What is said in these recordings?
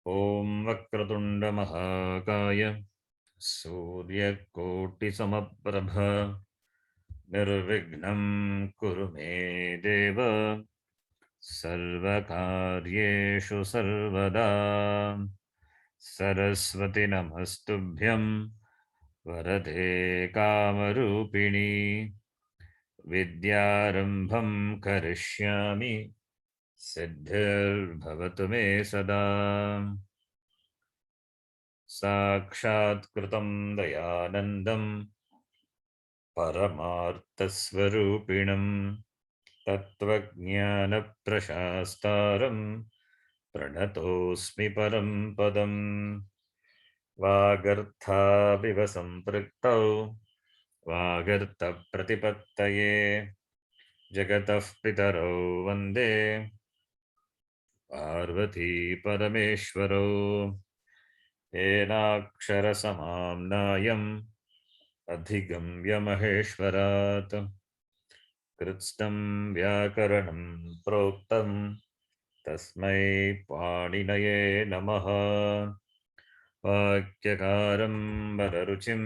ॐ वक्रतुण्ड महाकाय सूर्यकोटिसमप्रभ निर्विघ्नं कुरु मे देव सर्वकार्येषु सर्वदा सरस्वती नमस्तुभ्यं वरदे कामरूपिणी विद्यारम्भं करिष्यामि सिद्धिर्भवतु मे सदा साक्षात्कृतं दयानन्दं परमार्थस्वरूपिणं तत्त्वज्ञानप्रशास्तारं प्रणतोऽस्मि परं पदं वागर्थाविव सम्पृक्तौ वागर्थप्रतिपत्तये जगतः पितरौ वन्दे पार्वती परमेश्वरौ येनाक्षरसमाम्नायम् अधिगम्य महेश्वरात् कृत्स्नं व्याकरणं प्रोक्तं तस्मै पाणिनये नमः वाक्यकारं वररुचिं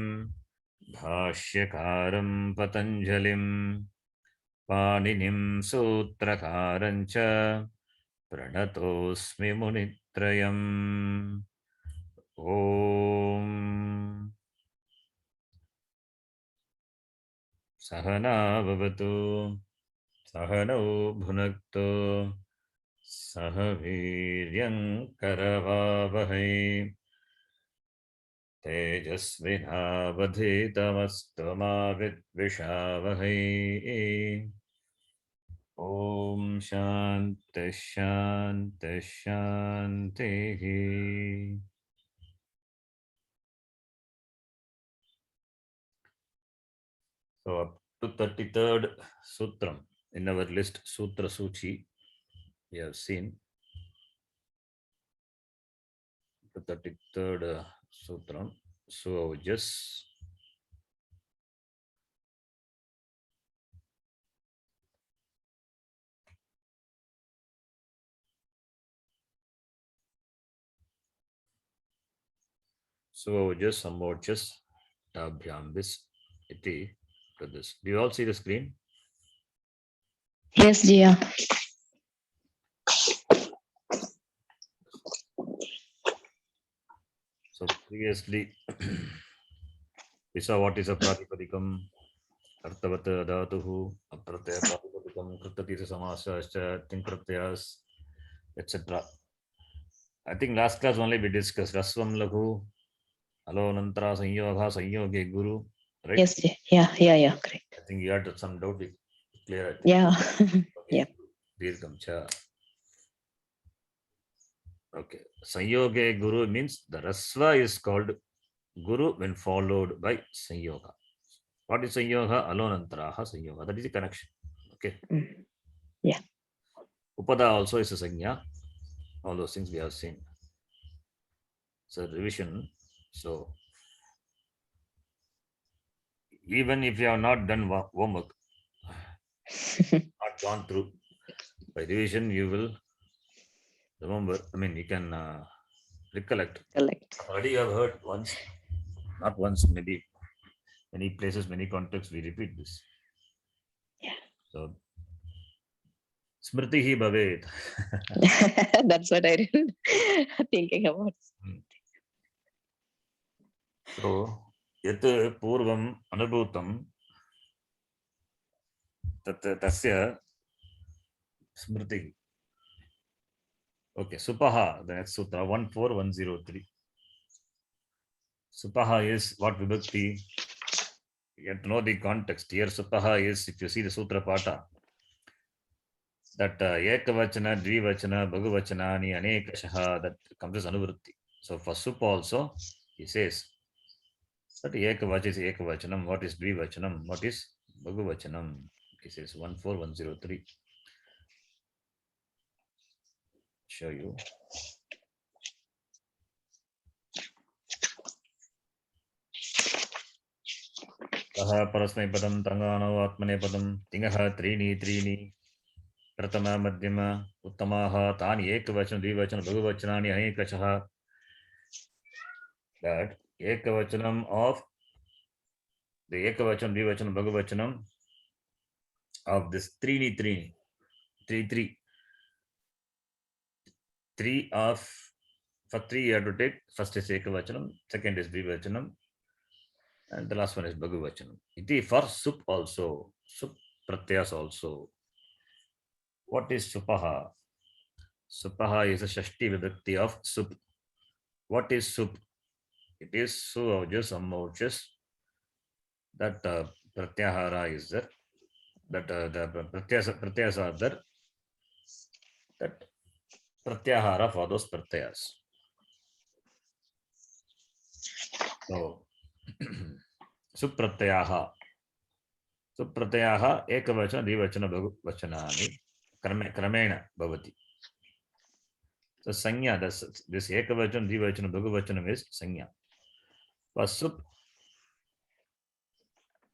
भाष्यकारं पतञ्जलिं पाणिनिं सूत्रकारं च प्रणतोऽस्मि मुनित्रयम् ॐ सहना भवतु सहनौ भुनक्तु सह वीर्यं करवावहै तेजस्विनावधीतमस्तु मा विद्विषावहै ॐ शान्तिः शान्तिः शान्तिः So up to 33rd sutram in our list, Sutra Suchi, we have seen the 33rd sutram. So just some more just tabhyambis iti to this. Do you all see the screen? Yes, Jia. So previously we saw what is a pratipadikam, artavata dhatuhu, apratyaya pratipadikam, kritatita samasascha, tinkratyas, etc. I think last class only we discussed Rasvam Laghu, Alonantara Sanyoga, Sanyoge Guru, right? Yes, Jia. Yeah, correct. I think you had some doubt, we clear it. Yeah. Okay. Yeah. Dirgham cha. Okay. Sanyoge Guru means the Rasva is called Guru when followed by Sanyoga. What is Sanyoga? Alonantaraha Sanyoga. That is the connection. Okay. Yeah. Upada also is a Sanya. All those things we have seen. So revision. So even if you have not done homework, not gone through, by revision you will remember. I mean, you can recollect. Already you have heard once, not once, maybe many places, many contexts, we repeat this. Yeah. So Smriti hi bhavet. That's what I did thinking about. So yat purvam anubhutam tasya smriti. Okay, Supaha, the next sutra, 14103. Supaha is what vibhakti? You have to know the context. Here Supaha is, if you see the sutra pata, that ekavachana, dvivachana, bhagavachanani, anekashaha, that comes as anuvritti. So for Supa also, he says that ekavach is ekavachanam, what is dvivachanam, what is bhagavachanam. He says 14103. Show you. Taha parasmaipadam tangano atmanepadam tingaha trini pratama madhyama uttamaha tani ekavachana dvivachana bhagavachanani anekashaha that ekavachanam of the ekavachanam, dvivachanam, bhagavachanam of this three, of for three you have to take first is ekavachanam, second is dvivachanam, and the last one is bhagavachanam. Iti for sup also, sup pratyas also. What is supaha? Supaha is a shashti vibhakti of sup. What is sup? It is su just amouches that pratyahara is there. That the pratyas are there. That pratyahara for those pratyas. So supratyah. Supratyah ekavachana, dvivachana, bhagavachanani kramena bhavati. So sanya, this ekavachanam, dvivachanam, bhagavachanam is sanya. For sup,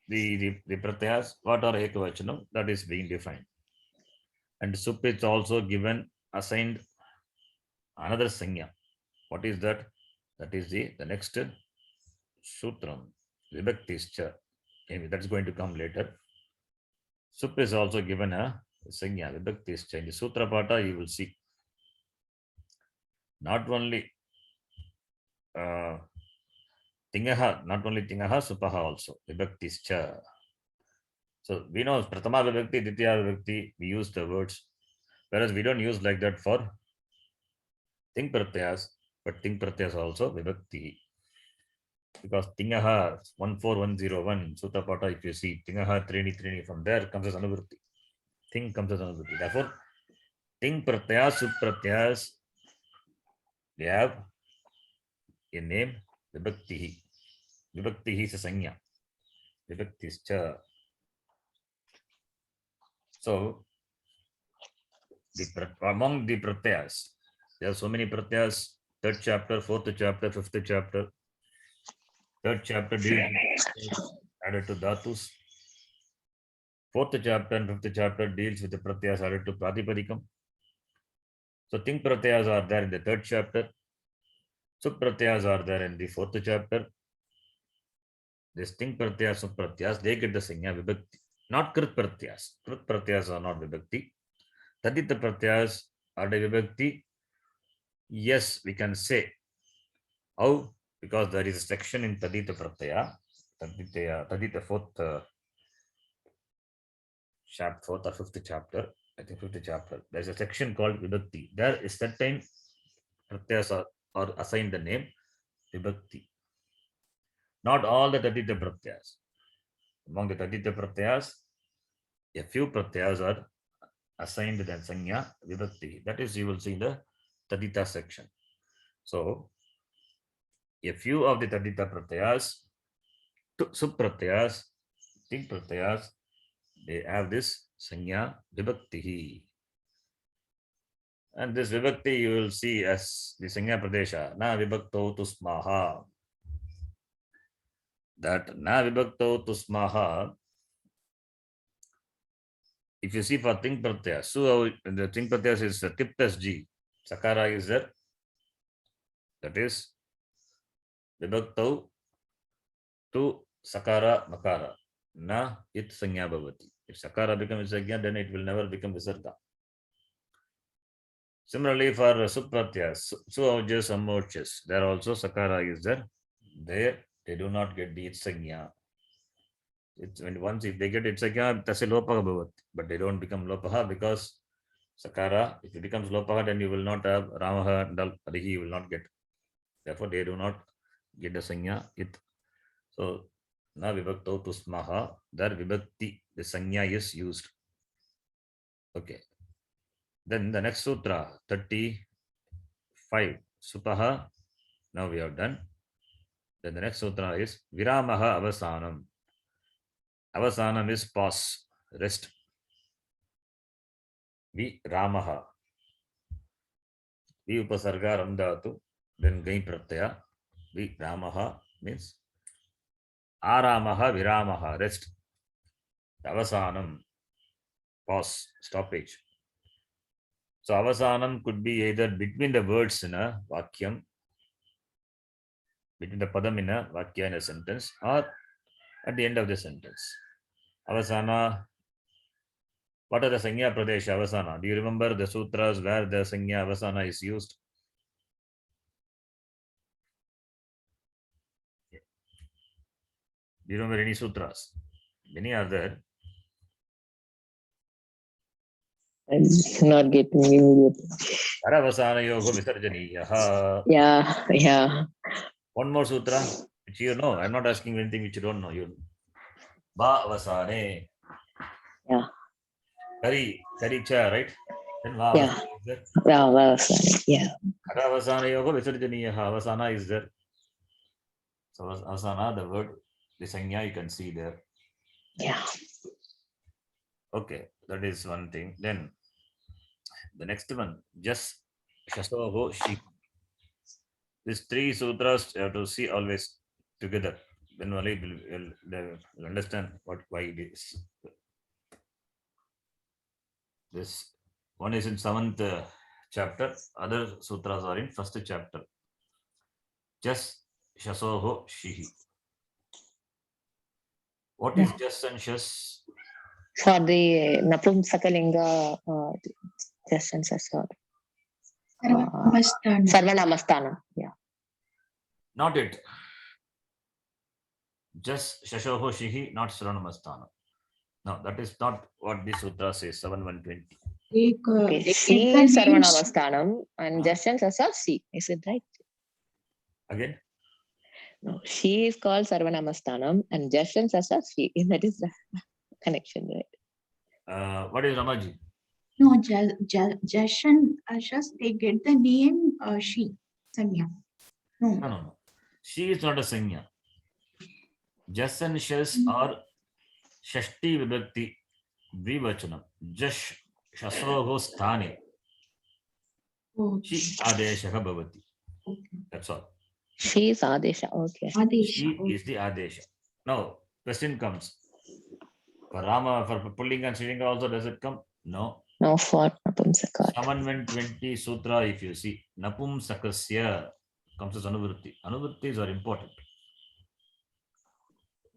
the pratyas, what are ekavachanam, that is being defined. And sup is also given, assigned another sanya. What is that? That is the next sutram, vibhaktischa. Maybe that's going to come later. Sup is also given a sanya, vibhaktischa. In the sutra pata, you will see not only tingaha, supaha also, vibhaktischa. So we know pratama vibhakti, ditya vibhakti, we use the words, whereas we don't use like that for ting pratyas, but ting pratyas also vibhakti. Because tingaha 14101 Sutapata, if you see tingaha trini, from there comes as anuvrutti. Ting comes as anuvrutti. Therefore, ting pratyas, supratyas, they have a name, vibhakti. Vibhakti is a sanya. Vibhakti is cha. So, among the pratyas, there are so many pratyas. Third chapter, fourth chapter, fifth chapter. Third chapter deals added to dhatus. Fourth chapter and fifth chapter deals with the pratyas added to pratipadikam. So ting pratyas are there in the third chapter. Sup pratyas are there in the fourth chapter. This ting pratyas, sup pratyas, they get the sanya vibhakti. Not krit pratyas. Krit pratyas are not vibhakti. Tadita pratyas are the vibhakti. Yes, we can say. How? Because there is a section in Tadita Pratyaya, Tadita fourth chapter, fourth or fifth chapter, I think fifth chapter. There's a section called Vibhakti. There is certain Pratyas are assigned the name Vibhakti. Not all the Tadita Pratyas. Among the Tadita Pratyas, a few Pratyas are assigned the Sanya Vibhakti. That is, you will see in the Tadita section. So, a few of the Tadita Pratyas, Supratyas, Ting Pratyas, they have this Sanya Vibhakti. And this Vibhakti you will see as the Sanya Pradesha, Na Vibhakto Tusmaha. That Na Vibhakto Tusmaha, if you see for Ting Pratyas, so the Ting Pratyas is Tip plus G. Sakara is there. That is Vibhakto to Sakara Makara. Na it Sanya Bhavati. If Sakara becomes Sanya, then it will never become Visarga. Similarly, for Supratyas, Suavjas, Amochas, there also Sakara is there. There, they do not get the Itsagya. It's when once if they get Itsagya, Tase Lopaha Bhavat, but they don't become Lopaha because Sakara, if it becomes Lopaha, then you will not have Ramaha, Dal, Adihi, you will not get. Therefore, they do not get the Sanya It. So, Na Vibhakto Tusmaha, there Vibhakti, the Sanya is used. Okay. Then the next sutra, 35, Supaha. Now we have done. Then the next sutra is Viramaha Avasanam. Avasanam is pause, rest. Viramaha. Vi upasarga ramdhatu. Then Gai Pratyaya. Viramaha means Aramaha Viramaha, rest. Avasanam, pause, stoppage. So Avasanam could be either between the words in a Vakyam between the padam in a vakya in a sentence or at the end of the sentence. Avasana. What are the sanya pradesha avasana? Do you remember the sutras where the sanya avasana is used? Do you remember any sutras? Many are there. I'm not getting you. Karavasana yoga visarjaniyaha. Yeah. One more sutra which you know. I'm not asking you anything which you don't know. You ba avasane. Yeah. Karicha, right? Then va Yeah. avasana is there. Well, yeah. Karavasana yoga visarjaniyaha. Avasana is there. So avasana, the word, the sanya you can see there. Yeah. Okay, that is one thing. Then the next one, just shasoho shi. These three sutras you have to see always together. Then only will understand why it is. This one is in 7th chapter. Other sutras are in 1st chapter. Just shasoho shihi. What is just and shas? For the Napumsakalinga just and sasa. Sarvanamasthanam. Yeah. Not it. Just shashoho shihi, not Saranamastana. No, that is not what this sutra says, 7.120. Okay. She is Sarvanamasthanam and just and sasa she. Is it right? Again? No, she is called Sarvanamasthanam and just and sasa she. That is the connection, right? What is Ramaji? No, Jash and Ashas, they get the name she, Sanya. No. She is not a sanya. Jas and shas are shashti vibhakti dvivachanam. Jash shasoho sthane. She adeshaha bhavati. That's all. She is Adesha. Okay. She is the adesha. Now, question comes. For Rama, for Pullinga and Srilinga also, does it come? No. No, for Napumsakat. 7.120 sutra, if you see, Napumsakasya comes as Anuvritti. Anuvrittis are important.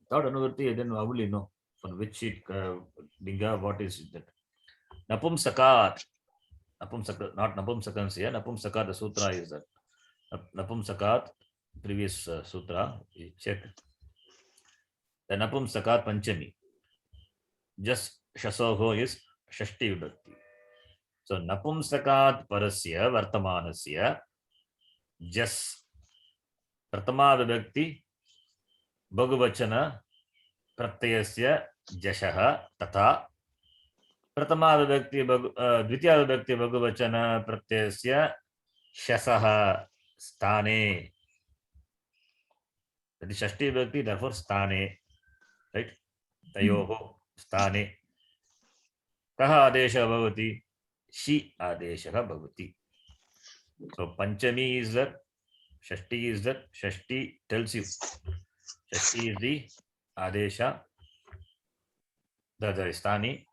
Without Anuvritti, then I will know for which it, Linga, what is that? Napumsakat. Napumsakat, not Napumsakansya. Napumsakat, the sutra is that. Napumsakat, previous sutra, you check. The Napumsakat Panchami. Just Shasoho is Shashti Vibhakti. So Napumsakat Parasya Vartamanasya Jas Pratama Vibhakti Bhagavachana Pratyasya Jashaha Tata Pratama Vibhakti Dvitiya Vibhakti Bhagavachana Pratyasya Shasaha Sthane. That is Shashti Vibhakti, therefore Sthane. Right? Tayoho Sthane. Kaha Adesha Bhavati? Shi Adesha Bhavati. So Panchami is that, Shashti is that, Shashti tells you. Shashti is the Adesha, the Sthani,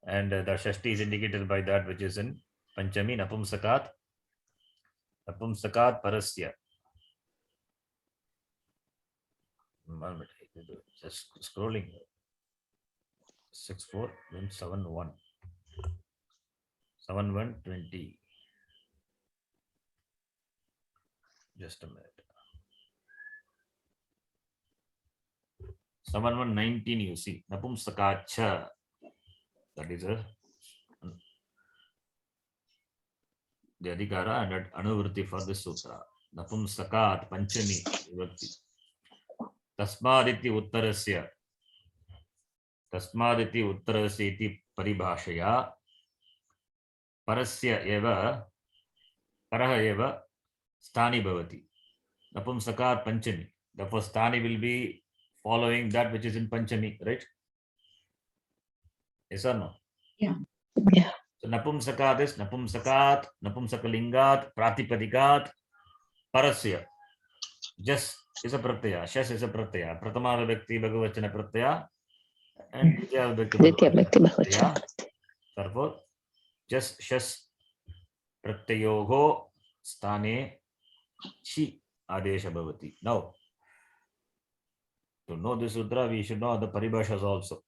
and the Shashti is indicated by that which is in Panchami, Napumsakat. Napumsakat Parasya. Just scrolling. 6.4, then 7.1. 7.120. Just a minute. 7.119 you see. Napumsakacha. That is the Adhikara and Anuvritti for this sutra. Napumsakat Panchami Vibhakti. Tasmaditi Uttarasya. Tasmaditi Uttarasya iti paribhashaya. Parasya eva. Paraha eva. Sthani bhavati. Napumsakat Panchami. Therefore, Sthani will be following that which is in Panchami, right? Yes or no? Yeah. So Napumsakat is Napumsakat, Napumsakalingat, Pratipadikat, Parasya. Just is a pratyaya, Shas is a pratyaya, Pratama Vibhakti Bhagavachana pratyaya, and Ditya Vibhakti pratyaya. Therefore, just Shas pratyayoho sthane Shi adesha bhavati. Now, to know this sutra, we should know the paribhashas also.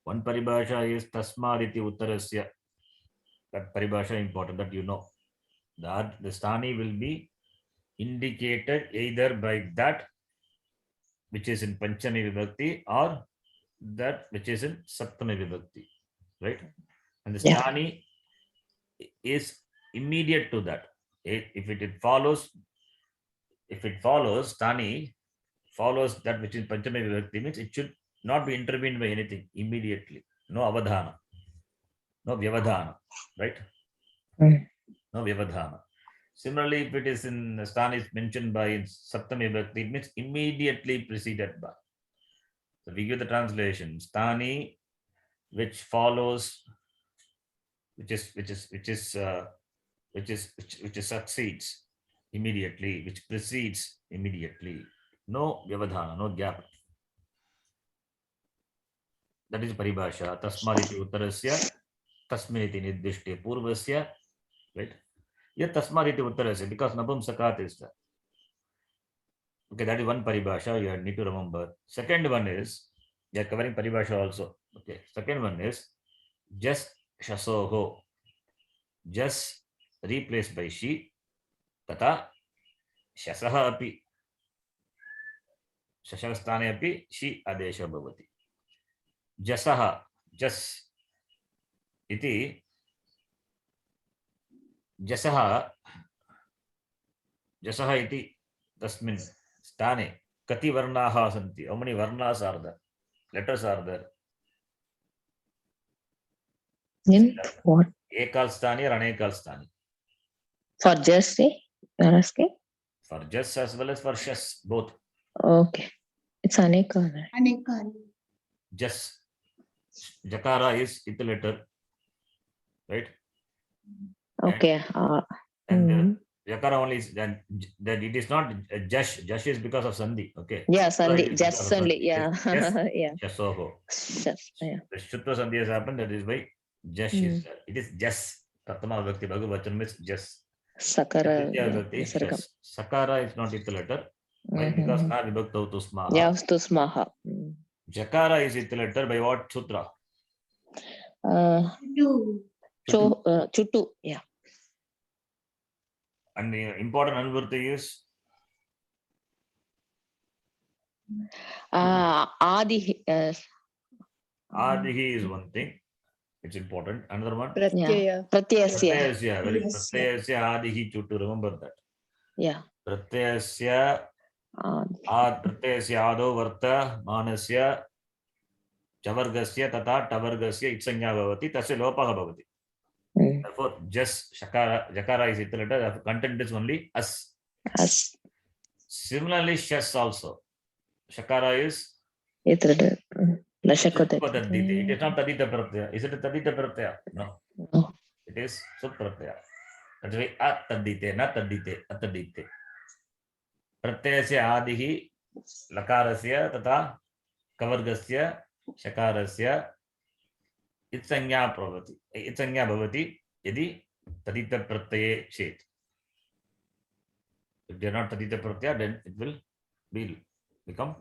One paribhasha is tasmaditi uttarasya. That paribhasha important that you know. That the sthani will be indicated either by that which is in Panchami Vibhakti or that which is in Saptami Vibhakti, right? And the Yeah. sthani is immediate to that. If it follows, sthani follows that which is Panchami Vibhakti, means it should not be intervened by anything immediately. No avadhana, no vyavadhana, right? Mm. No vyavadhana. Similarly, if it is in sthani is mentioned by in Saptami Vibhakti, it means immediately preceded by. So we give the translation: sthani, which follows, which succeeds immediately, which precedes immediately. No vyavadhana, no gap. That is paribhasha. Tasmaditi uttarasya tasminiti nirdishte purvasya, right? Yet tasmaditi uttarasya, because napumsakat is there. Okay, that is one paribhasha you need to remember. Second one is, they are covering paribhasha also. Okay, second one is just shasoho. Just replaced by she. Tata shasaha api. Shashasthane api she adesha bhavati. Jasaha, jas iti, jasaha iti tasmin sthane kati varnaha santi. How many varnas are there? Letters are there? In what? Ekal sthani or anekal sthani? For just say? You're asking? For just as well as for shas, both. Okay. It's Aneka, right? Anekal. Just jakara is it letter, right? Okay. And jakara only is then that it is not jash. Jash is because of sandhi. Okay. Yeah, Jakara Sandhi. is Just because of only. sandhi. Yeah. Yes. Yeah. Jasoho. Just, yeah. The shutva sandhi has happened. That is why jash is there. It is jas. Prathama vibhakti bhagu vachan means jas. Sakara. Tritiya vibhakti is Nisargam. jas. Sakara is not it letter. Why? Because na vibhakta tu smaha. Yeah, to smaha. Jakara is it letter by what sutra? Two. Chuttu. Yeah. And the important anurvati is Adi. adihi is one thing. It's important. Another one. Yeah. Pratyasya. Pratyasya. Very pratyasya adihi chuttu. Remember that. Yeah. Pratyasya pratyasya ado varta manasya chavargasya tata tavargasya itsanya bhavati tasya lopaha bhavati. Therefore, just jakara is it letter. The content is only as. As. Similarly, shas also. Shakara is It Sutpadadite. It is not tadita pratyaya. Is it a tadita pratyaya? No. No. It is supratyaya. That's why atadite, not tadite, atadite. Pratyasya adihi lakarasya tata kavargasya shakarasya itsanya bhavati. Itsanya bhavati yadi tadita pratyaye chet. If they are not tadita pratyaya, then it will become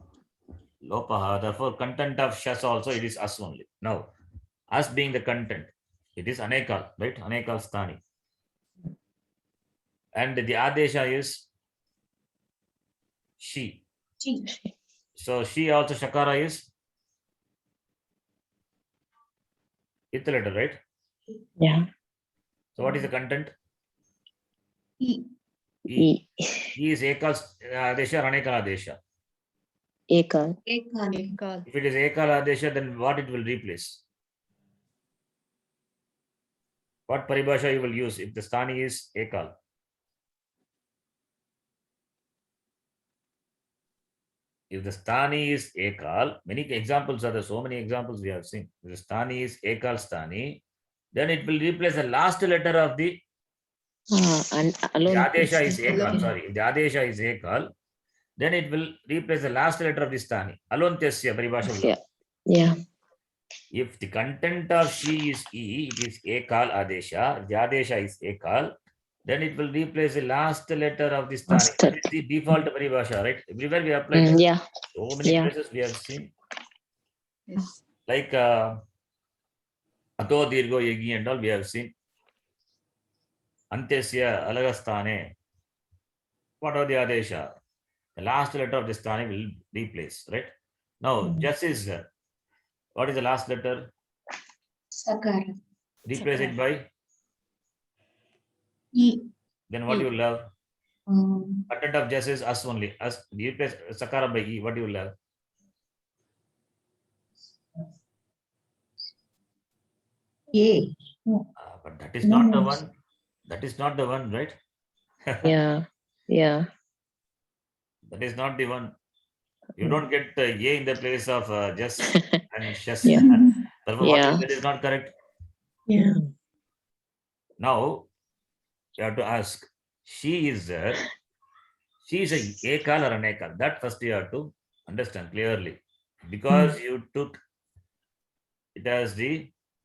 lopaha. Therefore, content of shas also it is as only. Now, as being the content, it is anekal, right? Anekal sthani. And the adesha is she. Chi. So she also shakara is it letter, right? Yeah. So what is the content? E. E. E is ekal adesha or anekal adesha? Ekal. Ekal. If it is ekal adesha, then what it will replace? What paribhasha you will use if the sthani is ekal? If the sthani is ekal, many examples are there, so many examples we have seen. If the sthani is ekal sthani, then it will replace the last letter of the And alone. the adesha is ekal. Okay. Sorry, if the adesha is ekal, then it will replace the last letter of the sthani. Alontyasya paribhasha will Yeah. Yeah. If the content of she is E, it is ekal adesha. If the adesha is ekal, then it will replace the last letter of this stani. Last That is the default paribhasha, right? Everywhere we apply that. Yeah. So many Yeah. places we have seen, Yes. like ato dirgo yagi and all we have seen. Antyasya alagastane. What are the adesha? The last letter of the stani will replace, right? Now, just is what is the last letter? Sakara. Replace it by, E. then what you will have? Um, Content of just is us only. Us, replace sakara by e, what you will have? A. No. But that is No, not the no. one. That is not the one, right? Yeah. Yeah. That is not the one. You don't get the a in the place of just and shas. Yeah. Therefore, what Yeah. is that is not correct. Yeah. Now, you have to ask, she is there. She is a ekal or an ekal. That first you have to understand clearly. Because you took it as the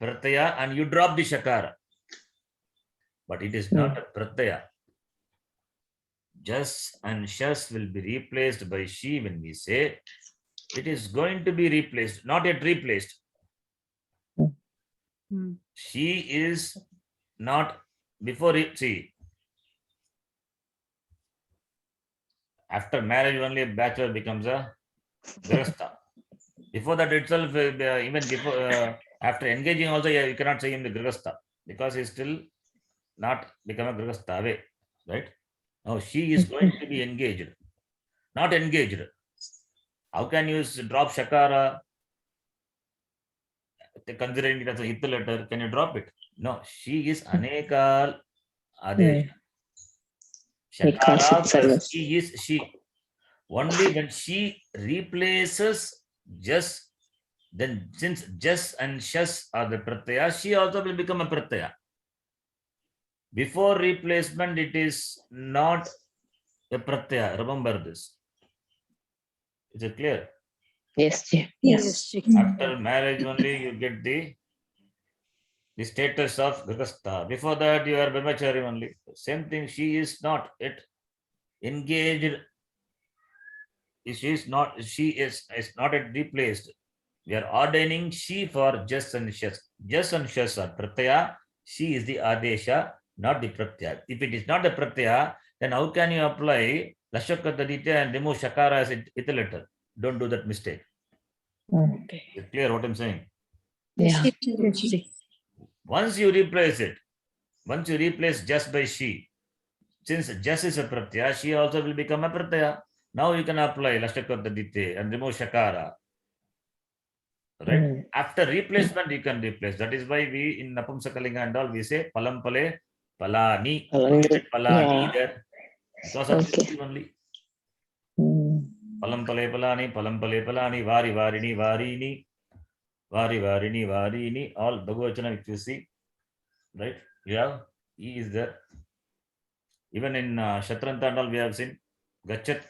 pratyaya and you drop the shakara. But it is not a pratyaya. Jas and shas will be replaced by she when we say it is going to be replaced, not yet replaced. Hmm. She is not before it. See, after marriage, only a bachelor becomes a grihastha. Before that itself, even before after engaging, also you cannot say him the grihastha because he's still not become a grihastha away, right? Now she is going to be engaged, not engaged. How can you drop shakara? Considering it as a hit letter, can you drop it? No, she is anekal adesha. Shakara plus she is she. Only when she replaces just, then since just and shas are the pratyaya, she also will become a pratyaya. Before replacement, it is not a pratyaya. Remember this. Is it clear? Yes. Yeah. Yes. Yes. After marriage only you get the status of grihastha. Before that you are brahmachari only. Same thing, she is not yet engaged. She is not yet replaced. We are ordaining she for just and shas. Just and shas are pratyaya. She is the adesha, not the pratyaya. If it is not the pratyaya, then how can you apply lashakataditya and remove shakara as it letter? Don't do that mistake. Okay. Is it clear what I'm saying? Yeah. Yes. Once you replace it, once you replace just by she, since just is a pratyaya, she also will become a pratyaya. Now you can apply lashakataditya and remove shakara. Right? After replacement, you can replace. That is why we in Napumsakalinga and all we say palampale palani. Palani there because of this only. Palampale palani, vari varini varini, vari varini varini. All Bhagavachana if you see, right? Yeah, E is there. Even in Shatranta and all we have seen gachat,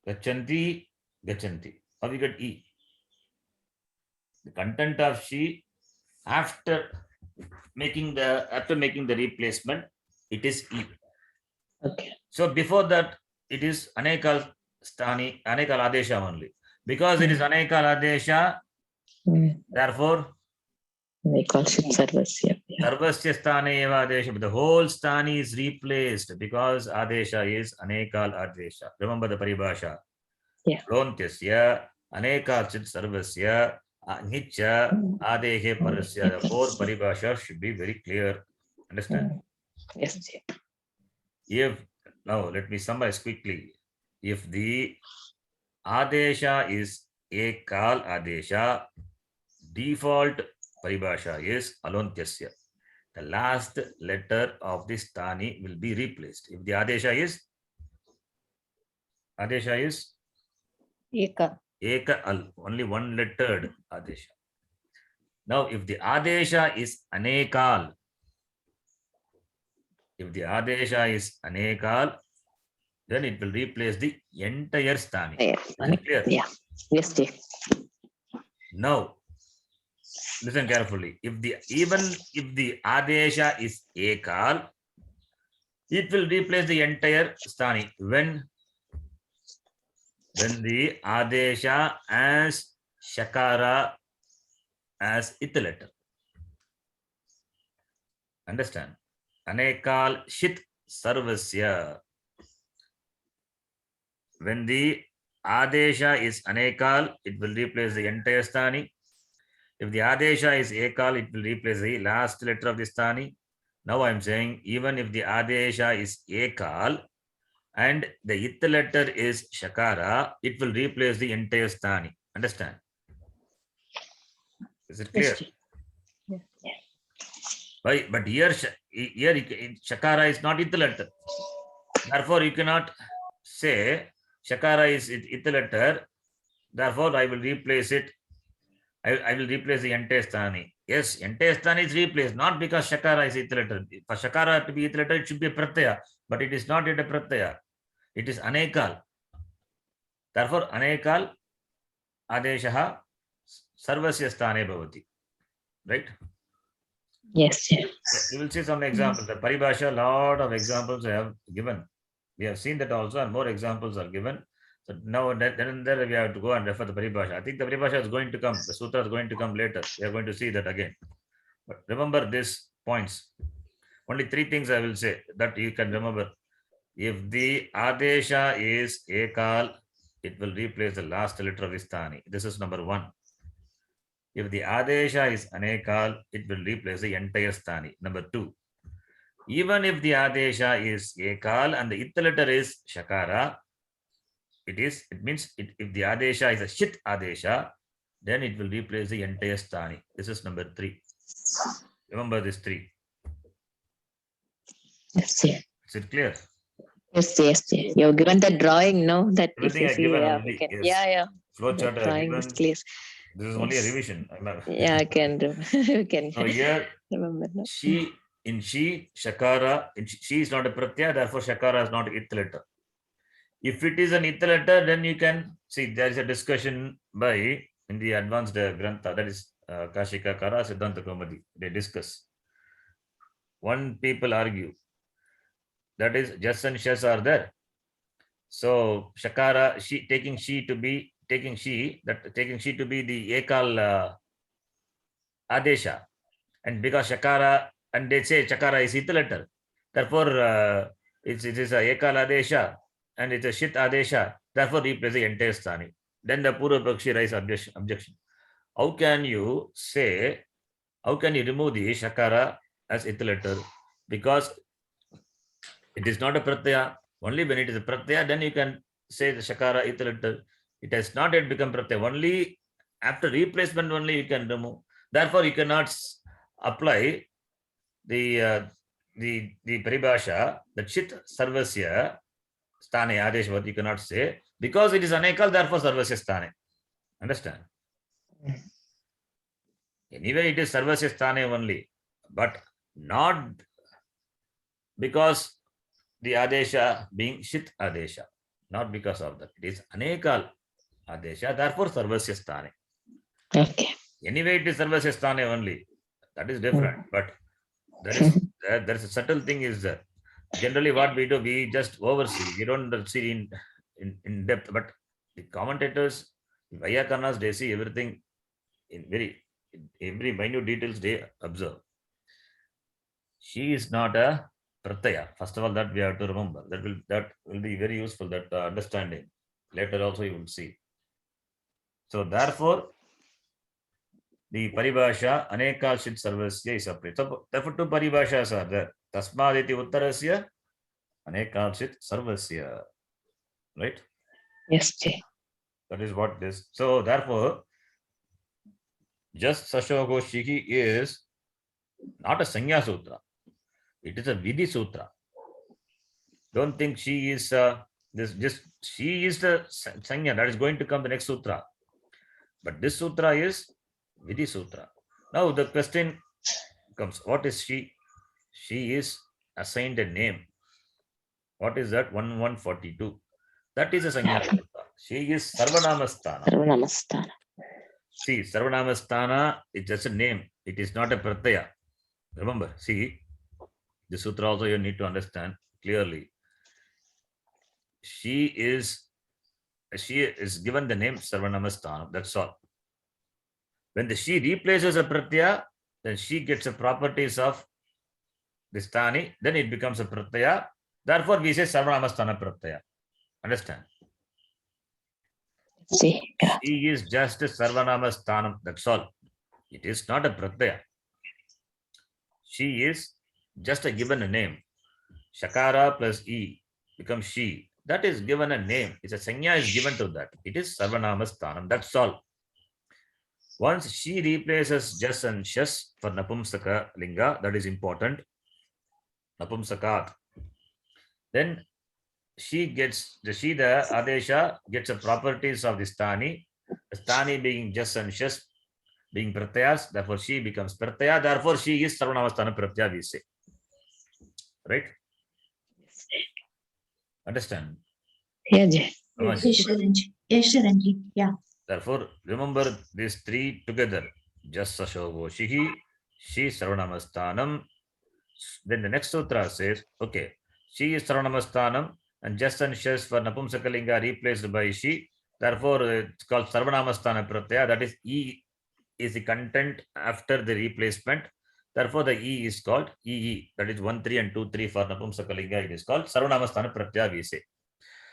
gachanti, gachanti. How we get E? The content of she after making the replacement, it is E. Okay. So before that, it is anekal stani, anekal adesha only. Because it is anekal adesha, therefore Sarvasya. sarvasya stane eva adesha. The whole stani is replaced because adesha is anekal adesha. Remember the paribhasha. Yeah. Lontyasya, anekachit sarvasya, nicha, adehe parasya. The four paribhasha should be very clear. Understand? Yes. If now let me summarize quickly. If the adesha is ekal adesha, default paribhasha is alontyasya. The last letter of the stani will be replaced. If the adesha is Eka. eka al, only one lettered adesha. Now, if the adesha is anekal, then it will replace the entire stani. Is it clear? Yeah. Yes. Now, listen carefully. Even if the adesha is ekal, it will replace the entire sthani. When the adesha as shakara as it letter. Understand? Anekal shit sarvasya. When the adesha is anekal, it will replace the entire sthani. If the adesha is ekal, it will replace the last letter of the sthani. Now I am saying even if the adesha is ekal and the it letter is shakara, it will replace the entire sthani. Understand? Is it clear? Yes, Ji. Why? But here shakara is not it letter. Therefore, you cannot say shakara is it letter. Therefore, I will replace it. I will replace the entire sthani. Yes, entire sthani is replaced, not because shakara is it letter. For shakara to be it letter, it should be a pratyaya, but it is not yet a pratyaya. It is anekal. Therefore, anekal adeshaha sarvasya sthane bhavati. Right? Yes, Ji. You will see some examples. The paribhasha, lot of examples I have given. We have seen that also, and more examples are given. So now then and there we have to go and refer the paribhasha. I think the paribhasha is going to come. The sutra is going to come later. We are going to see that again. But remember these points. Only 3 things I will say that you can remember. If the adesha is ekal, it will replace the last letter of the sthani. This is number 1. If the adesha is anekal, it will replace the entire sthani. Number 2. Even if the adesha is ekal and the it letter is shakara, it means if the adesha is a shit adesha, then it will replace the entire sthani. This is number 3. Remember these 3. Yes, Ji. Is it clear? Yes, Ji. Yes, Ji. You have given the drawing, no? That if Everything you I see, given yeah, already. we can. Yes. Yeah. Flow The chart I have drawing is given. clear. This is only a Yes. revision. Yeah, I can you can Now here remember now. she shakara she is not a pratyaya, therefore shakara is not it letter. If it is an it letter, then you can see there is a discussion by in the advanced grantha, that is Kashika Kara Siddhanta Kaumadi. They discuss. One people argue that is just and shas are there. So shakara she taking she to be the ekal adesha, and because shakara and they say shakara is it letter, therefore it is a ekal adesha and it's a shit adesha, therefore replace the entire sthani. Then the Purva Pakshi raise objection. How can you remove the shakara as it letter? Because it is not a pratyaya. Only when it is a pratyaya, then you can say the shakara it letter. It has not yet become pratyaya. Only after replacement only you can remove. Therefore, you cannot apply the paribhasha, the chit sarvasya sthane adeshvat, you cannot say, because it is anekal, therefore sarvasya sthane. Understand? Anyway, it is sarvasya sthane only, but not because the adesha being shit adesha, not because of that. It is anekal adesha, therefore sarvasya sthane. Okay. Anyway, it is sarvasya sthane only. That is different, but there is a subtle thing is that generally what we do, we just oversee. We don't see in depth, but the commentators, the Vyakarnas, they see everything in every minute details they observe. She is not a pratyaya. First of all, that we have to remember. That will be very useful, that understanding. Later also you will see. So therefore, the paribhasha aneka shit sarvasya is separate. So therefore, 2 paribhashas are there. Tasmaditi uttarasya aneka shit sarvasya. Right? Yes, Ji. That is what it is. So therefore, just Sashogo Shiki is not a Sanya Sutra. It is a Vidhi Sutra. Don't think she is she is the Sanya that is going to come the next sutra. But this sutra is Vidhi Sutra. Now the question comes, what is she? She is assigned a name. What is that? 1142. That is a Sanya Sutra. She is Sarvanamasthana. Sarvanamasthana. See, Sarvanamasthana is just a name. It is not a pratyaya. Remember, see, the sutra also you need to understand. clearly. She is given the name Sarvanamasthana. That's all. When the she replaces a pratyaya, then she gets the properties of the sthani, then it becomes a pratyaya. Therefore, we say Sarvanamasthana pratyaya. Understand? See, yeah. She is just a Sarvanamasthana. That's all. It is not a pratyaya. She is just a given a name. Shakara plus E becomes she. That is given a name. It's a sanya is given to that. It is Sarvanamasthana. That's all. Once she replaces jas and shas for Napumsaka linga, that is important. Napumsakat. Then she gets the Adesha gets the properties of the Sthani. The Sthani being jas and shas being pratyas, therefore she becomes pratyaya, therefore she is Sarvanamasthana pratyaya, we say. Right? Understand? Yeah, Jay. Ramaji. Yes, Sharanji. Yes, Sharanji. Yeah. Therefore, remember these three together. Jassa Shovo Shihi, she Sarvanamasthana. Then the next sutra says, okay, she is Sarvanamasthana and just and shas for Napumsakalinga replaced by she. Therefore, it's called Sarvanamasthana pratyaya. That is, E is the content after the replacement. Therefore, the E is called EE. That is 1, 3 and 2, 3 for Napumsakalinga. It is called Sarvanamasthana pratyaya, we say.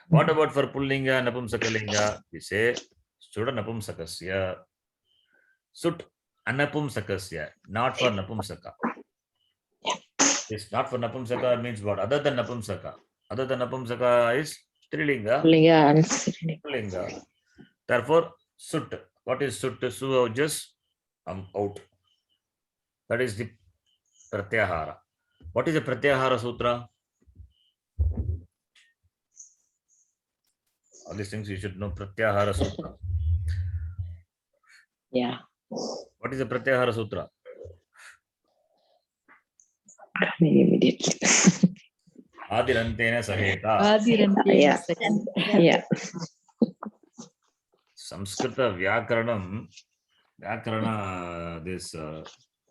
What about for Pullinga, Napumsakalinga? We say Suda Napumsakasya. Sut Anapumsakasya, not for Napumsaka. It's not for Napumsaka means what? Other than Napumsaka. Other than Napumsaka is Strilinga, Linga and Sri- Pullinga. Therefore, Sut. What is Sut? Su just out. That is the Pratyahara. What is the Pratyahara Sutra? All these things you should know. Pratyahara Sutra. Yeah. What is the Pratyahara Sutra? Coming immediately. Adirantena Saheta. Adirantena Yeah. Saheta. Yeah. Samskrita Vyakaranam. Vyakarana, this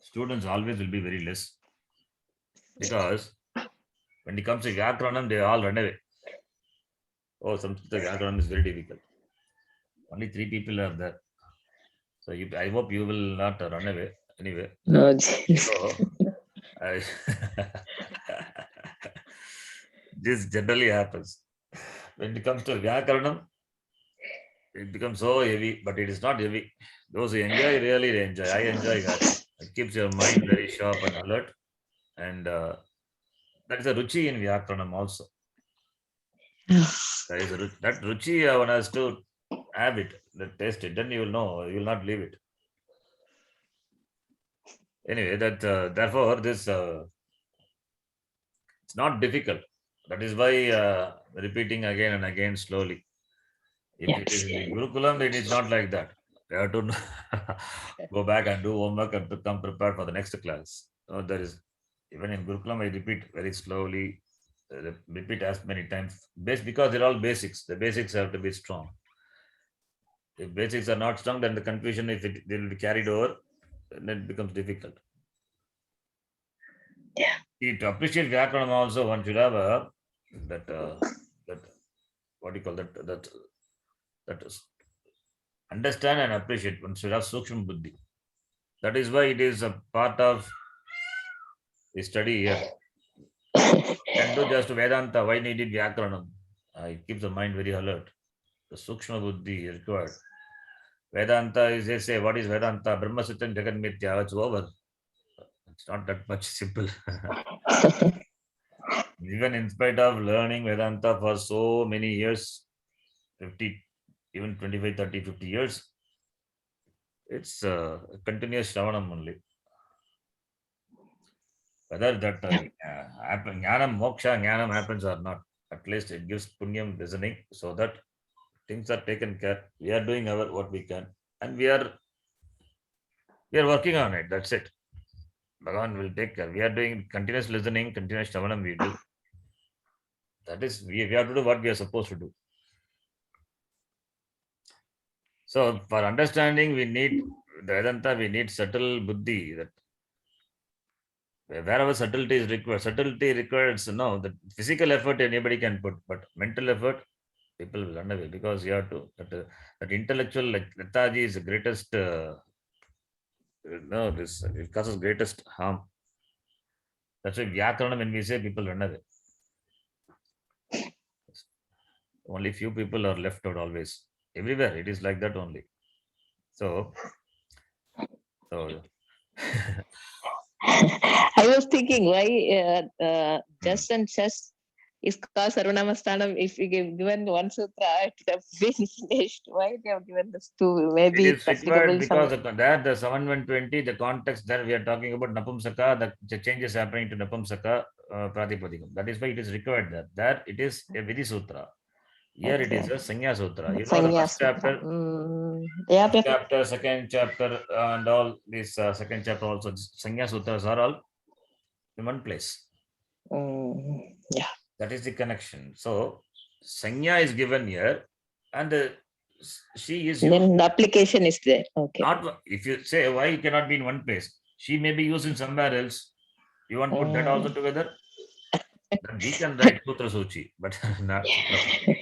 students always will be very less. Because when it comes to Vyakaranam, they all run away. Oh, Samskrita Vyakaranam is very difficult. Only 3 people are there. So I hope you will not run away anyway. No, Jay. So, this generally happens. When it comes to Vyakaranam, it becomes so heavy, but it is not heavy. Those who enjoy, really they enjoy. I enjoy that. It keeps your mind very sharp and alert. And that is a ruchi in Vyakaranam also. There is that ruchi one has to have it, taste it, then you will know, you will not leave it. Anyway, that therefore this it's not difficult. That is why repeating again and again slowly. If it is in the Gurukulam, then it's not like that. You have to go back and do homework and to come prepared for the next class. There is even in Gurukulam, I repeat very slowly, repeat as many times, because they're all basics. The basics have to be strong. If basics are not strong, then the confusion, if they will be carried over, then it becomes difficult. Yeah. To appreciate Vyakaranam also, one should have that what do you call that is understand and appreciate. One should have Sukshma Buddhi. That is why it is a part of the study here. Can do just Vedanta. Why needed Vyakaranam? It keeps the mind very alert. The Sukshma Buddhi is required. Vedanta is, they say, what is Vedanta? Brahma Satyam Jagat Mithya. It's over. It's not that much simple. Even in spite of learning Vedanta for so many years, 50, even 25, 30, 50 years, it's continuous Shravanam only. Whether that Jnanam, Moksha, Jnanam happens or not, at least it gives Punyam listening so that things are taken care. We are doing what we can, and we are working on it. That's it. Bhagavan will take care. We are doing continuous listening, continuous Shravanam we do. That is, we have to do what we are supposed to do. So for understanding, we need the Vedanta, we need subtle buddhi. That Wherever subtlety is required, subtlety requires the physical effort anybody can put, but mental effort people will run away because you have to that intellectual like lethargy is the greatest. No, this it causes greatest harm. That's why Vyakarana, when we say people run away, only few people are left out always. Everywhere it is like that only. So, so I was thinking why just and just is called Sarvanamasthana. If we give given one sutra, it would have been finished. Why they have given this two? it Maybe is it's required applicable because some. there the 7:120, the context there we are talking about Napumsaka, the change is happening to Napumsaka Pratipadikam. That is why it is required there. There it is a Vidhi Sutra. Here it is Okay. a Sanya Sutra. You know the Sanya first Sutra. chapter, Yeah, first chapter, second chapter, and all this second chapter also. Sanya Sutras are all in one place. yeah. That is the connection. So Sanya is given here, and she is used. Then the application is there. Okay. Not if you say why it cannot be in one place, she may be used in somewhere else. You want to put that also together? Then we can write Sutra Suchi, but not Sutra.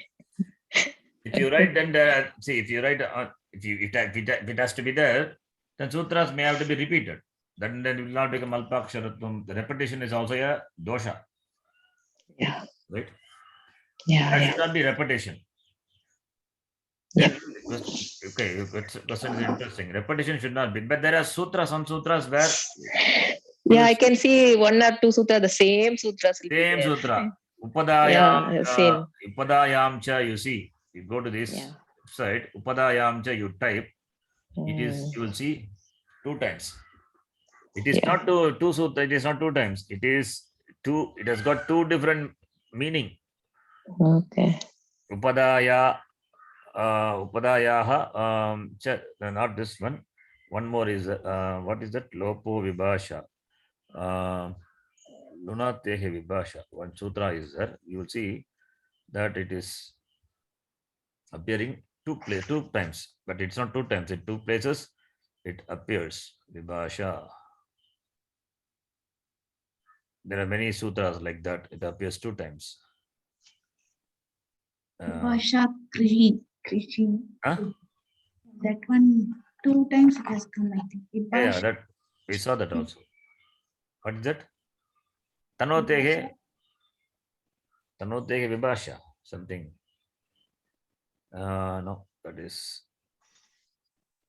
If you write, then see if you write, if it has to be there, then sutras may have to be repeated. Then it will not become alpaksharatvam. The repetition is also a dosha, Yeah. right? Yeah. There Yeah. should not be repetition. Yeah. Then, okay, your question is interesting. Repetition should not be, but there are sutras, some sutras where Yeah, I can see one or two sutras, the same sutras will be same there. sutra. Yeah, I've seen. Upadayam cha, you see, you go to this Yeah. website, Upadayam cha, you type, it is, Mm, you will see 2 times. It is Yeah. not two sutra, it is not 2 times. It is 2, it has got 2 different meaning. Okay. Upadaya, Upadayaha, not this one. One more is, what is that? Lopo Vibhasha. Lunatehe Vibhasha. One sutra is there. You will see that it is appearing 2 times, but it's not 2 times. In 2 places, it appears. Vibhasha. There are many sutras like that. It appears 2 times. Vasha Krishi. Huh? That one 2 times it has come, I think. Yeah, that we saw that also. What is that? Tanotehe Vibhasha. Something. No, that is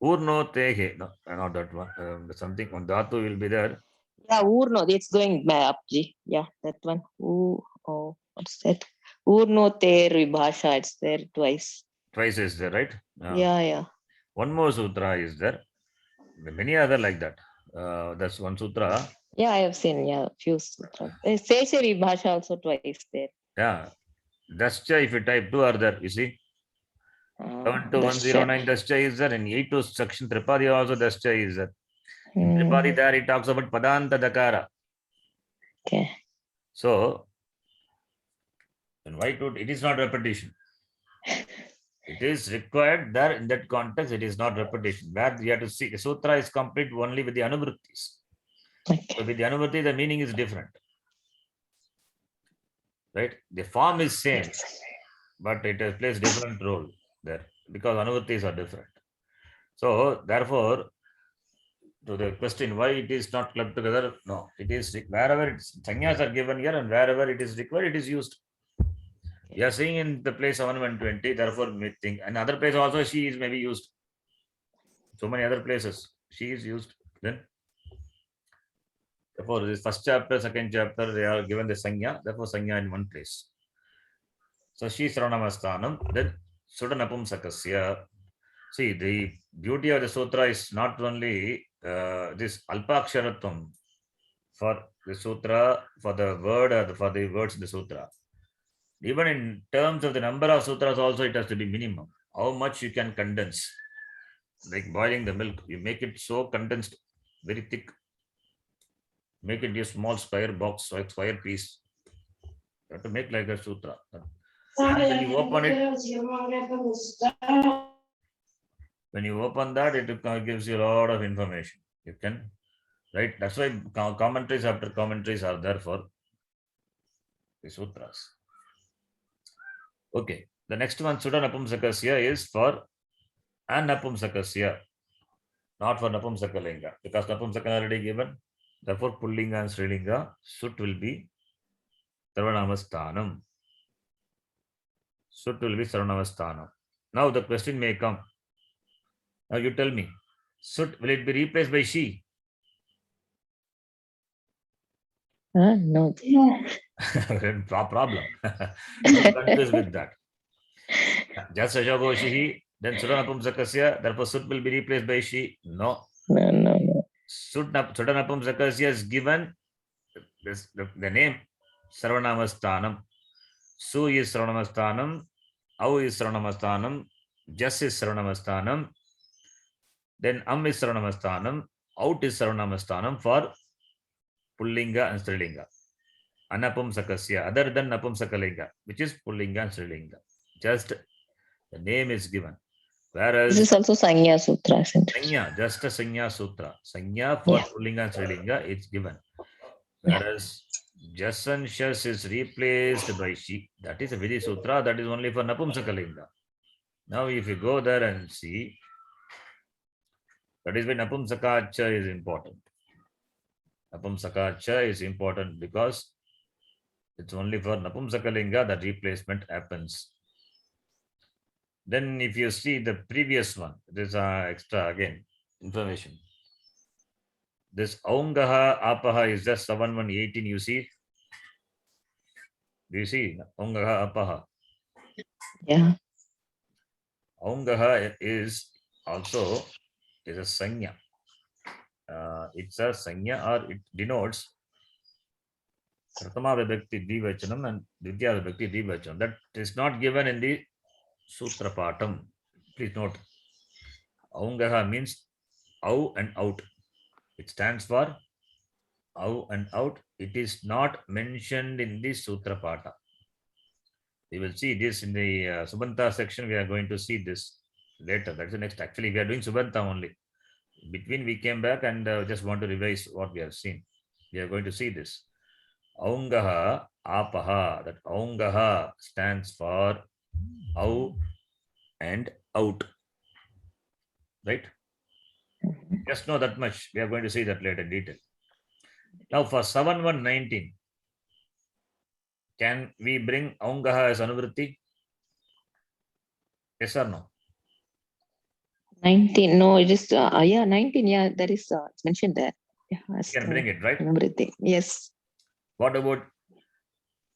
Urnotehe. No, not that one. Something on Dhatu will be there. Yeah, Urno, it's going up, Ji. Yeah, that one. Oh, what's that? Urno Ter Vibhasha, it's there twice. Twice is there, right? Yeah. One more sutra is there. Many other like that. That's one sutra. Yeah, I have seen, few sutras. Sesha Vibhasha also twice there. Yeah. Dascha, if you type 2 are there, you see. 72109 Dascha is there. In 82 section Tripadi also Dascha is there. In Tripadi there he talks about Padanta Dakara. Okay. So, why it is not repetition. It is required there in that context, it is not repetition. Where you have to see the sutra is complete only with the anuvrittis. Okay. So with the anuvritti, the meaning is different. Right? The form is same, but it plays different role there because anuvrittis are different. So therefore, to the question why it is not clubbed together, no, it is wherever sanyas are given here and wherever it is required, it is used. We are seeing in the place 120, therefore we think another place also she is maybe used. So many other places she is used. Then therefore this first chapter, second chapter, they are given the sanya, therefore sanya in one place. So she Sarvanamasthānam, then Sudanapumsakasya. See, the beauty of the sutra is not only this alpaksharatvam for the sutra, for the word or for the words in the sutra. Even in terms of the number of sutras also it has to be minimum. How much you can condense. Like boiling the milk, you make it so condensed, very thick. Make it a small square box, like square piece. You have to make like a sutra. And when you open it, when you open that, it gives you a lot of information. You can right? That's why commentaries after commentaries are there for the sutras. Okay, the next one, Sudha Napumsakasya, is for Anapumsakasya, not for Napumsakalinga, because Napumsaka already given. Therefore, Pullinga and Srilinga, Sut will be Sarvanamasthanam. Sut will be Sarvanamasthanam. Now the question may come. Now you tell me, Sut, will it be replaced by she? No. Problem. Don't confuse with that. Just Ashogoshihi, then Sudanapumsakasya, therefore Sut will be replaced by she. No. No. Sudanapumsakasya is given the name Sarvanamasthanam. Su is Sarvanamasthanam, Au is Sarvanamasthanam, Jas is Sarvanamasthanam, then is Sarvanamasthanam, Out is Sarvanamasthanam for Pullinga and Strilinga. Anapumsakasya, other than Napumsakalinga, which is Pullinga and Strilinga. Just the name is given. Whereas This is also Sanya Sutra, isn't it? Sanya, just a Sanya Sutra. Sanya for Yeah. Pullinga and Strilinga, it's given. Whereas Jas and Shas is replaced by she. That is a Vidhi Sutra, that is only for Napumsakalinga. Now, if you go there and see, that is why Napumsakacha is important. Napumsakacha is important because it's only for Napumsakalinga that replacement happens. Then if you see the previous one, this extra again information. This Aungaha Apaha is just 7118, you see? Do you see? Aungaha Apaha. Yeah. Aungaha is also a Sanya. It's a Sanya, or it denotes Pratama Vibhakti Dvivachanam and Dvitiya Vibhakti Dvivachanam. That is not given in the Sutra Patam. Please note. Aungaha means Au and out. It stands for Au and out. It is not mentioned in the Sutra Pata. We will see this in the Subanta section. We are going to see this later. That's the next. Actually, we are doing Subanta only. Between we came back and just want to revise what we have seen. We are going to see this. Aungaha Apaha. That Aungaha stands for Au and out. Right? Just know that much. We are going to see that later in detail. Now for 7119, can we bring Aungaha as Anuvritti? Yes or no? 19. No, it is 19. Yeah, that is it's mentioned there. Yeah, as You can bring it, right? Anuvritti. Yes. What about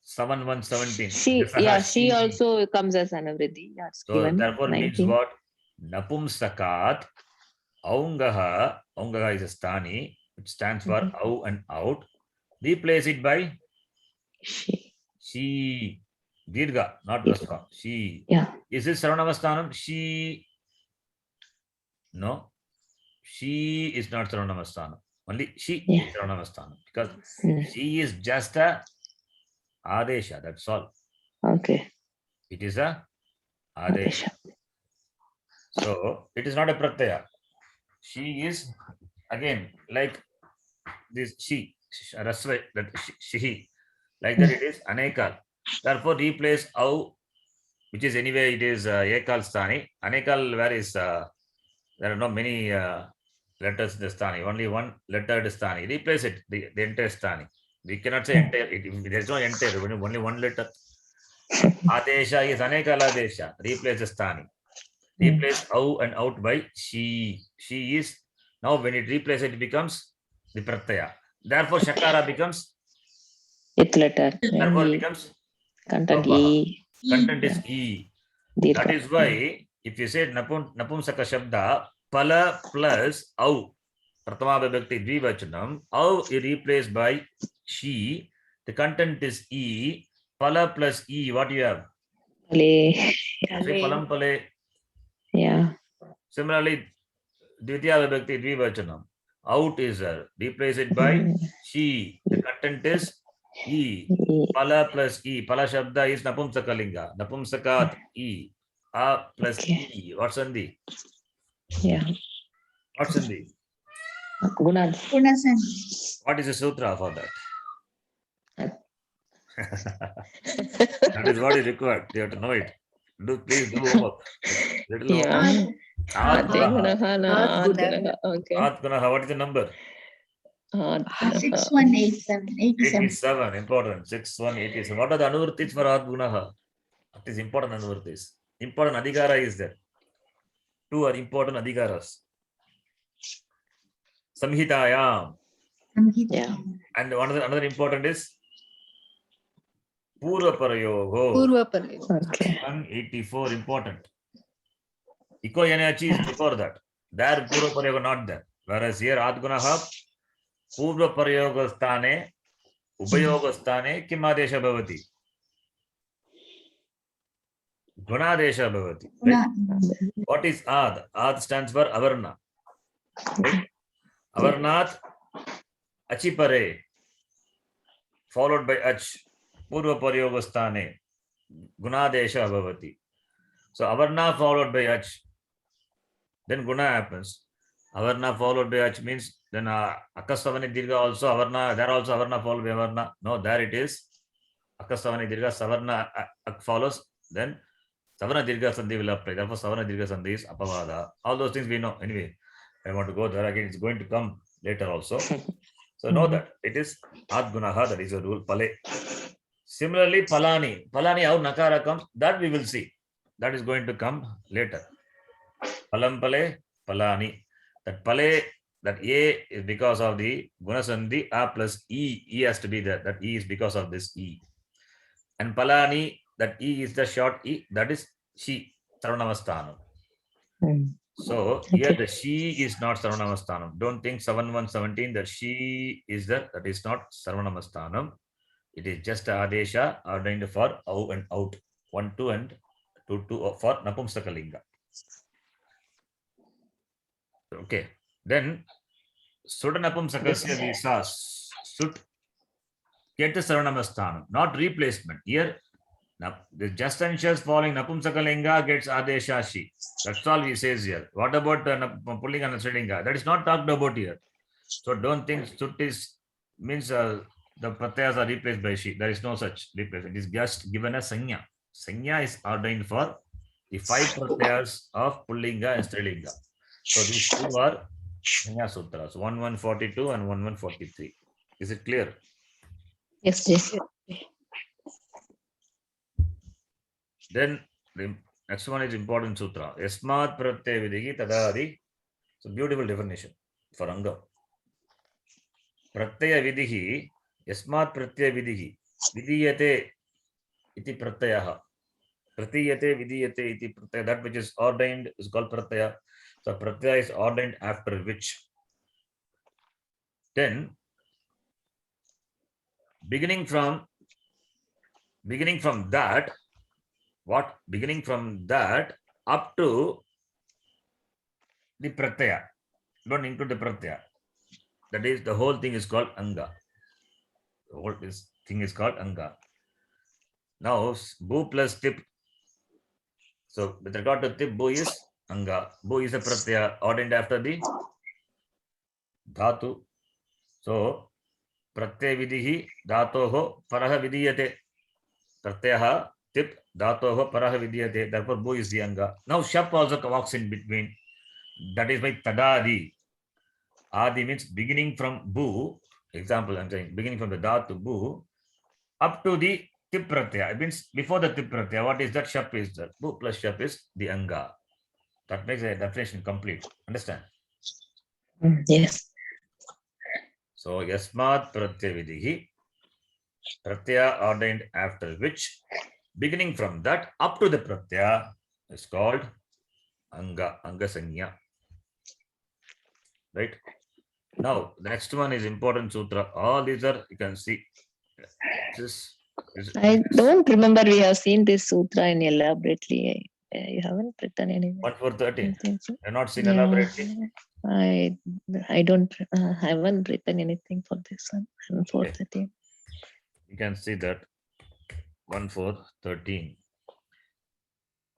7117? She also comes as Anuvritti. Yeah, it's So given. therefore 19. means what? Napumsakat, Aungaha. Aungaha is a stani. It stands for Au and out. Replace it by she. Dirga, not Rasva. She. Yeah. Is this Saranamasthanam? She. No. She is not Saranamasthanam. Only she is Saranamasthanam. Because she is just a Adesha. That's all. Okay. It is a Adesha. So it is not a Pratyaya. She is again like this she, Rasva, that she, like that it is Anekal. Therefore, replace Au, which is anyway it is Ekal Sthani. Anekal, where is there are not many letters in the Sthani, only one letter is Sthani. Replace it, the entire Sthani. We cannot say entire, there is no entire, only one letter. Adesha is Anekal Adesha. Replace the Sthani. Replace Au and out by she. She is, now when it replaces it becomes the Pratyaya. Therefore, Shakara becomes With letter. therefore becomes Content Lopaha. E. Content is E. That is why if you say Napumsaka Shabda, Pala plus Au, Pratama Vibhakti Dvivachanam, Au is replaced by she, the content is E, Pala plus E, what do you have? Pale. Say Palam Pale. Yeah. Similarly, Dvitiya Vibhakti Dvivachanam, out is replace it by she, the content is E. Pala plus E. Pala Shabda is Napumsakalinga. Napumsakat E. A plus E. What's Sandhi? Yeah. What's Sandhi? Gunad. Gunasandhi. What is the sutra for that? Uh, That is what is required. You have to know it. Please do homework. Little Yeah. homework. At Ade Gunaha. Gunaha, Ad Gunaha. Okay. At Gunaha. What is the number? Ad Gunaha. 6187. 87. 87. Important. 6187. What are the anurtis for At Gunaha? What is important anurtis? Important adhikara is there. Two are important adhikaras. Samhitayam. Yeah. And another important is Purva Parayogo. Purva Parayoga. Okay. 184 important. Iko Yanachi is before that. There Purva Parayoga not there. Whereas here Adgunaha Purva Parayoga Sthane Upayoga Sthane Kim Adesha Bhavati. Gunadesha Bhavati. Right? What is Ad? Ad stands for Avarna. Right? Avarnath Achipare followed by Ach. Purva Parayoga Sthane Gunadesha Bhavati. So Avarna followed by Ach. Then Guna happens. Avarna followed by Ach means then Akastavani Dirga also Avarna, there also Avarna followed by Avarna. No, there it is. Akastavani Dirga, Savarna Ak follows, then Savana Dirga Sandhi will apply. Therefore, Savana Dirga Sandhi is Apavada. All those things we know. Anyway, I want to go there again. It's going to come later also. So know that it is Ad Gunaha, that is a rule. Pale. Similarly, Palani. Palani, how Nakara comes, that we will see. That is going to come later. Palam Pale, Palani. That Pale, that A is because of the Gunasandhi, A plus E. E has to be there. That E is because of this E. And Palani, that E is the short E, that is She, Sarvanamasthanam. So here the She is not Sarvanamasthanam. Don't think 7-1-17 that She is there. That is not Sarvanamasthanam. It is just Adesha ordained for out and out. 1, 2 and 2, 2 for Napumsakalinga. Okay. Then Sudanapumsakasya visa Sut get the Sarvanamasthanam, not replacement. Here now the just and just following Napumsakalinga gets Adesha She. That's all he says here. What about Pullinga and Strilinga? That is not talked about here. So don't think Sut is means the pratyas are replaced by She. There is no such replacement. It is just given as Sanya. Sanya is ordained for the 5 pratyas of Pullinga and Strilinga. So these two are Sanya Sutras, 1142 and 1143. Is it clear? Yes, yes. Then the next one is important sutra. Yasmat pratyaya vidhi tadadi. It's a beautiful definition for Anga. Pratyaya vidhi, yasmat pratyaya vidhi, vidhiyate iti pratyaha. Pratiyate vidhiyate iti pratyaya. That which is ordained is called pratyaya. So pratyaya is ordained after which. Then beginning from that, what? Beginning from that up to the pratyaya. Don't include the pratyaya. That is, the whole thing is called Anga. The whole thing is called Anga. Now, Bu plus Tip. So, with regard to Tip, Bu is Anga. Bu is a pratyaya ordained after the Dhatu. So, pratyaya vidhi dhatoho paraha vidhiyate. Pratyaha Tip dhatoho paraha vidhiyate. Therefore, Bu is the Anga. Now, Shap also walks in between. That is by Tadadi. Adi means beginning from Bu. Example, I'm saying beginning from the Dhatu Bu up to the Tip pratyaya. It means before the Tip pratyaya, what is that? Shap is that. Bu plus Shap is the Anga. That makes the definition complete. Understand? Yes. So, Yasmat pratyaya vidhi, pratyaya ordained after which, beginning from that up to the pratyaya is called Anga, Anga Sanya. Right? Now, the next one is important sutra. All these are, you can see. I don't remember we have seen this sutra in elaborately. You haven't written anything. 1413. You're not seen elaborately. I don't haven't written anything for this one. 413. You can see that 1413.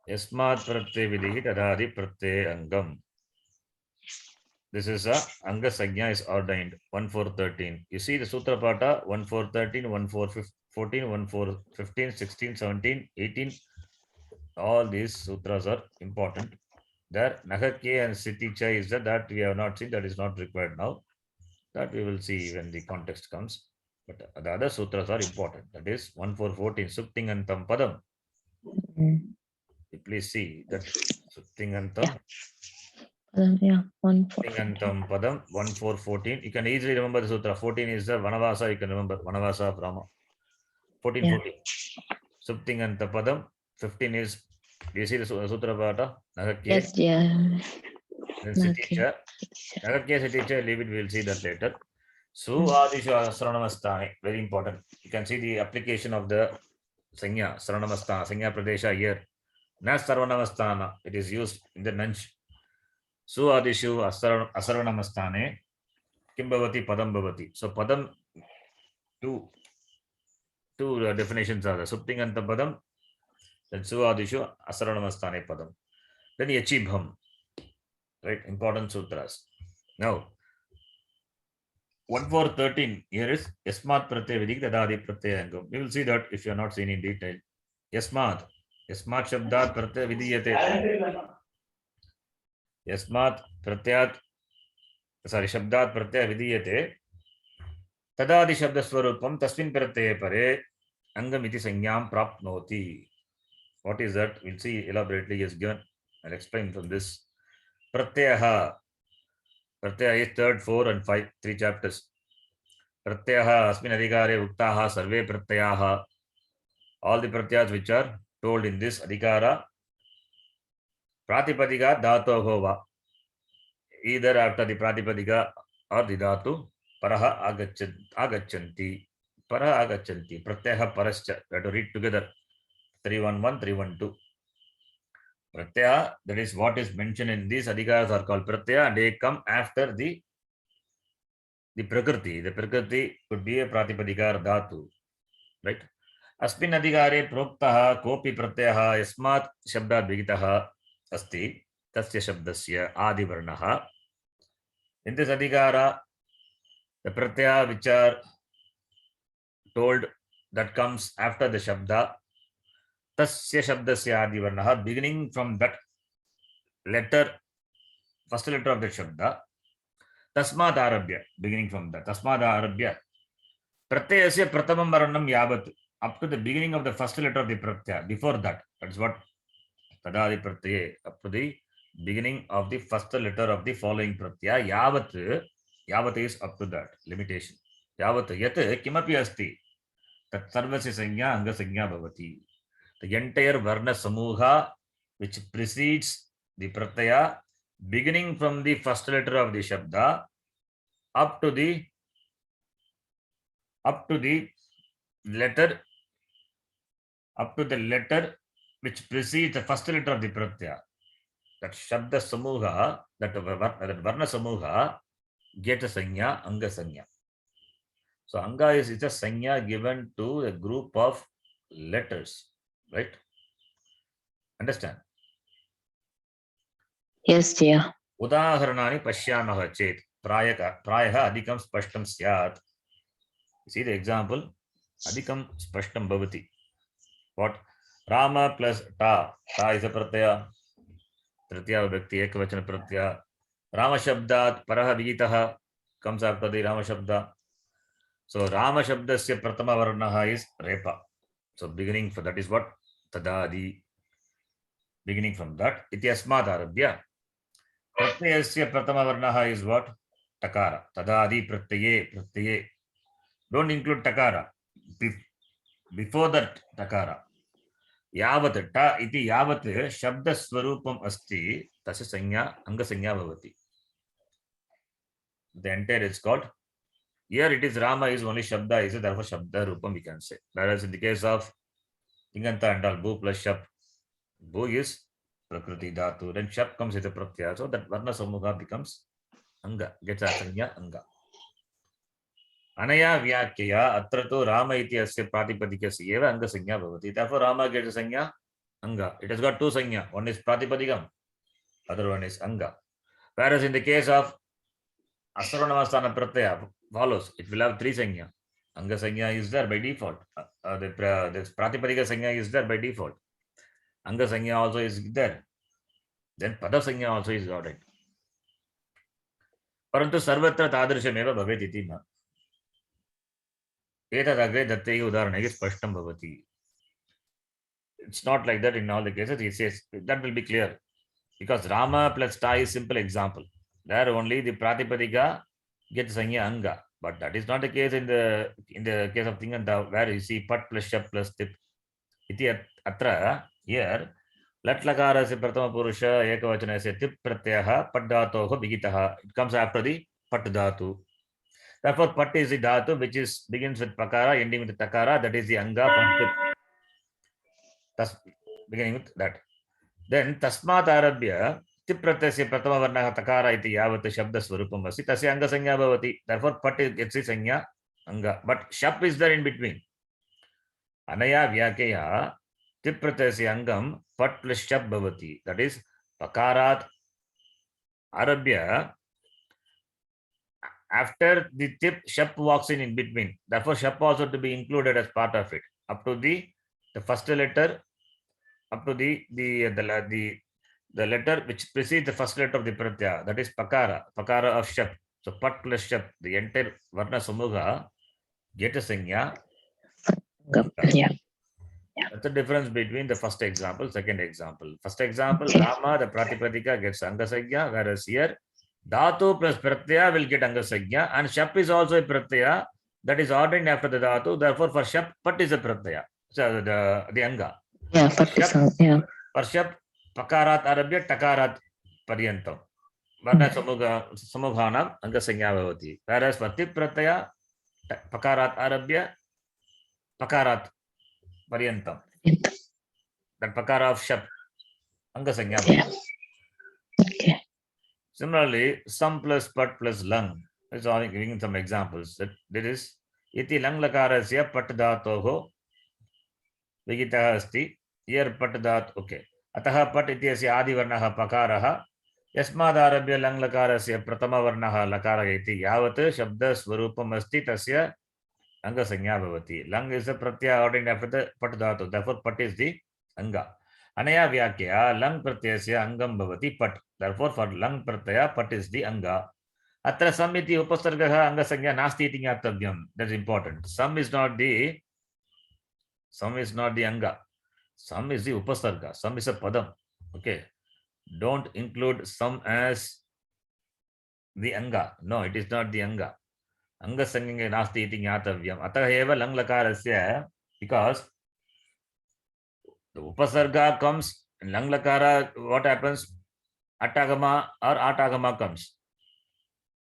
Yasmat pratyaya vidhi tadadi pratyaya angam. this is a Anga Sanya is ordained 1413. You see the Sutra Pata 1413, 1414, 1415, 16, 17, 18. All these sutras are important. There, Nagakya and Siticha is that we have not seen, that is not required now. That we will see when the context comes. But the other sutras are important. That is 1414, Suptingantam Padam. Please see that Suptingantam. Yeah, 1 4 Suptingantam Padam 1414. You can easily remember the sutra. 14 is the Vanavasa. You can remember Vanavasa of Rama. 14, Yeah. 14. Suptinganta Padam. 15 is, do you see the sutra Pata? Nagakya. Yes, yeah. Then Siticha. Nagakya Siticha, leave it, we will see that later. Su Adishu Saranamastani, very important. You can see the application of the Sanya, Saranamastana, Sanya Pradesha here. Na Saranamastana, it is used in the Nanch. Su Adishu Asaranamastane, Kim Bhavati, Padam Bhavati. So Padam, two definitions are the Suptinganta Padam, then Su Adishu Asaranamastane Padam. Then Yachibham, right? Important sutras. Now, 1413 here is Yasmat Pratyaya Vidik Dadadi Pratyaya Angam. We will see that if you are not seen in detail. Yasmat Shabdat Pratyaya Vidiyate. Yasmat Pratyat, Shabdat Pratyaya Vidiyate. Tadadi Shabda Swarupam Tasmin Pratyaye Pare Angam iti Sanyam Prapnoti. What is that? We'll see elaborately is given. I'll explain from this. Pratyaha. Pratyaya is 3rd, 4 and 5, 3 chapters. Pratyaha asmin adhikare uktaha sarve pratyaha. All the pratyas which are told in this adhikara. Pratipadika dhato hova. Either after the pratipadika or the dhatu. Paraha agachanti. Paraha agachanti. Pratyaha parascha. We have to read together. 311, 312. Pratyaya, that is what is mentioned in these adhikaras are called pratyaya, and they come after the prakriti. The prakriti could be a pratipadika or dhatu, right? Asmin adhikare proktaha kopi pratyaha yasmat shabdat vigitaha asti tasya shabdasya adi varnaha. In this adhikara, the pratyaya which are told that comes after the shabda, tasya shabdasya adi varnaha, beginning from that letter, first letter of the shabda, tasmad arabhya, beginning from that, tasmad arabhya, pratyayasya pratamam varnam yavat, up to the beginning of the first letter of the pratyaya, before that, that's what tadadi pratyaye, up to the beginning of the first letter of the following pratyaya, yavat is up to that limitation, yavat yat kimapi asti, tat sarvasya sanya anga sanya bhavati. The entire varna samuha which precedes the pratyaya, beginning from the first letter of the shabda up to the letter which precedes the first letter of the pratyaya. That shabda samuha, that varna samuha gets a sanya, anga sanya. So anga is a sanya given to a group of letters, right? Understand? Yes, yeah. Udaharanani pashyamah chet prayaha adhikam spashtam syat. See the example, adhikam spashtam bhavati. What? Rama plus ta is a pratyaya, tritiya vibhakti ekavachana pratyaya. Rama shabdat paraha vigitaha comes after the Rama shabda. So Rama shabdasya pratama varnaha is repa. So beginning for that is what? Tadadi. Beginning from that, ityasmad arabhya. Pratyayasya pratama varnaha is what? Takara. Tadadi pratyaye. Don't include takara. Before that takara. Yavat ta iti yavat shabda swarupam asti tasya sanya anga sanya bhavati. The entire is called. Here it is Rama is only shabda is therefore shabda rupam we can say. Whereas in the case of Tinganta and all, bu plus shab. Bu is prakriti dhatu. Then shab comes with a pratyaya. So that varna samuha becomes anga, gets a sanya anga. Anaya vyakyaya atra tu Rama iti asya pratipadikasya eva anga sanya bhavati. Therefore Rama gets a sanya anga. It has got two sanya. One is pratipadikam, other one is anga. Whereas in the case of Asarvanamastana pratyaya follows. It will have three sanya. Anga sanya is there by default. The Pratipadika sanya is there by default. Anga sanya also is there. Then pada sanya also is ordered. परंतु सर्वत्र तादृशमेव भवेत् इति न. एतदग्रे दत्तैः उदाहरणैः स्पष्टं भवति. It's not like that in all the cases. He says that will be clear because Rama plus Ta is simple example. There only the Pratipadika gets sanya anga, but that is not the case in the case of Tinganta where you see pat plus shap plus tip. Iti atra here lat lakarasya prathama purusha ekavachanasya tip pratyayah pat dhatoh vigitah. It comes after the pat dhatu. Therefore, pat is the dhatu which is begins with pakara, ending with takara. That is the anga from tip. That's beginning with that. Then tasmat arabhya tip pratyasya prathama varnah takara iti yavat shabda swarupam asti tasya anga sanya bhavati. Therefore, pat gets the sanya anga, but shap is there in between. Anaya vyakya tip pratyasya angam pat plus shap bhavati. That is pakarat arabhya. After the tip, shap walks in between. Therefore, shap also to be included as part of it. Up to the first letter, up to the letter which precedes the first letter of the pratyaya. That is pakara of shap. So pat plus shap, the entire varna samugha get a sanya. Yeah. That's the difference between the first example, second example. First example, Rama, the Pratipadika gets anga sanya, whereas here dhatu plus pratyaya will get anga sanya, and shap is also a pratyaya that is ordained after the dhatu. Therefore, for shap, pat is a pratyaya. So the anga. Yeah, yeah. For shap, pakarat arabhya takarat paryantam. Varna samughanam anga sanya bhavati. Whereas for tip pratyaya, pakarat arabhya pakarat paryantam. That pakara of shap anga sanya bhavati. Yeah. Okay. Similarly, some plus pat plus lang. Let's only giving some examples. That there is iti lang lakarasya pat dhatoho vigitah asti. Here pat dhat. Okay. Ataha pat iti asya adi varnaha pakaraha. Yasmad arabhya lang lakarasya pratama varnaha lakara iti. Yavat shabda swarupam asti tasya anga sanya bhavati. Lang is the pratyaya ordained after the pat dhatu. Therefore, pat is the anga. Anaya vyakya lang pratyasya angam bhavati pat. Therefore, for lang pratyaya, pat is the anga. Atra sam iti upasargaha anga sanya nasti iti jnatavyam. That's important. Sam is not the anga. Sam is the upasarga. Sam is a padam. Okay. Don't include sam as the anga. No, it is not the anga. Anga sanya nasti iti jnatavyam. Ataha eva lang lakarasya, because the upasarga comes in lang lakara, what happens? Atagama or atagama comes.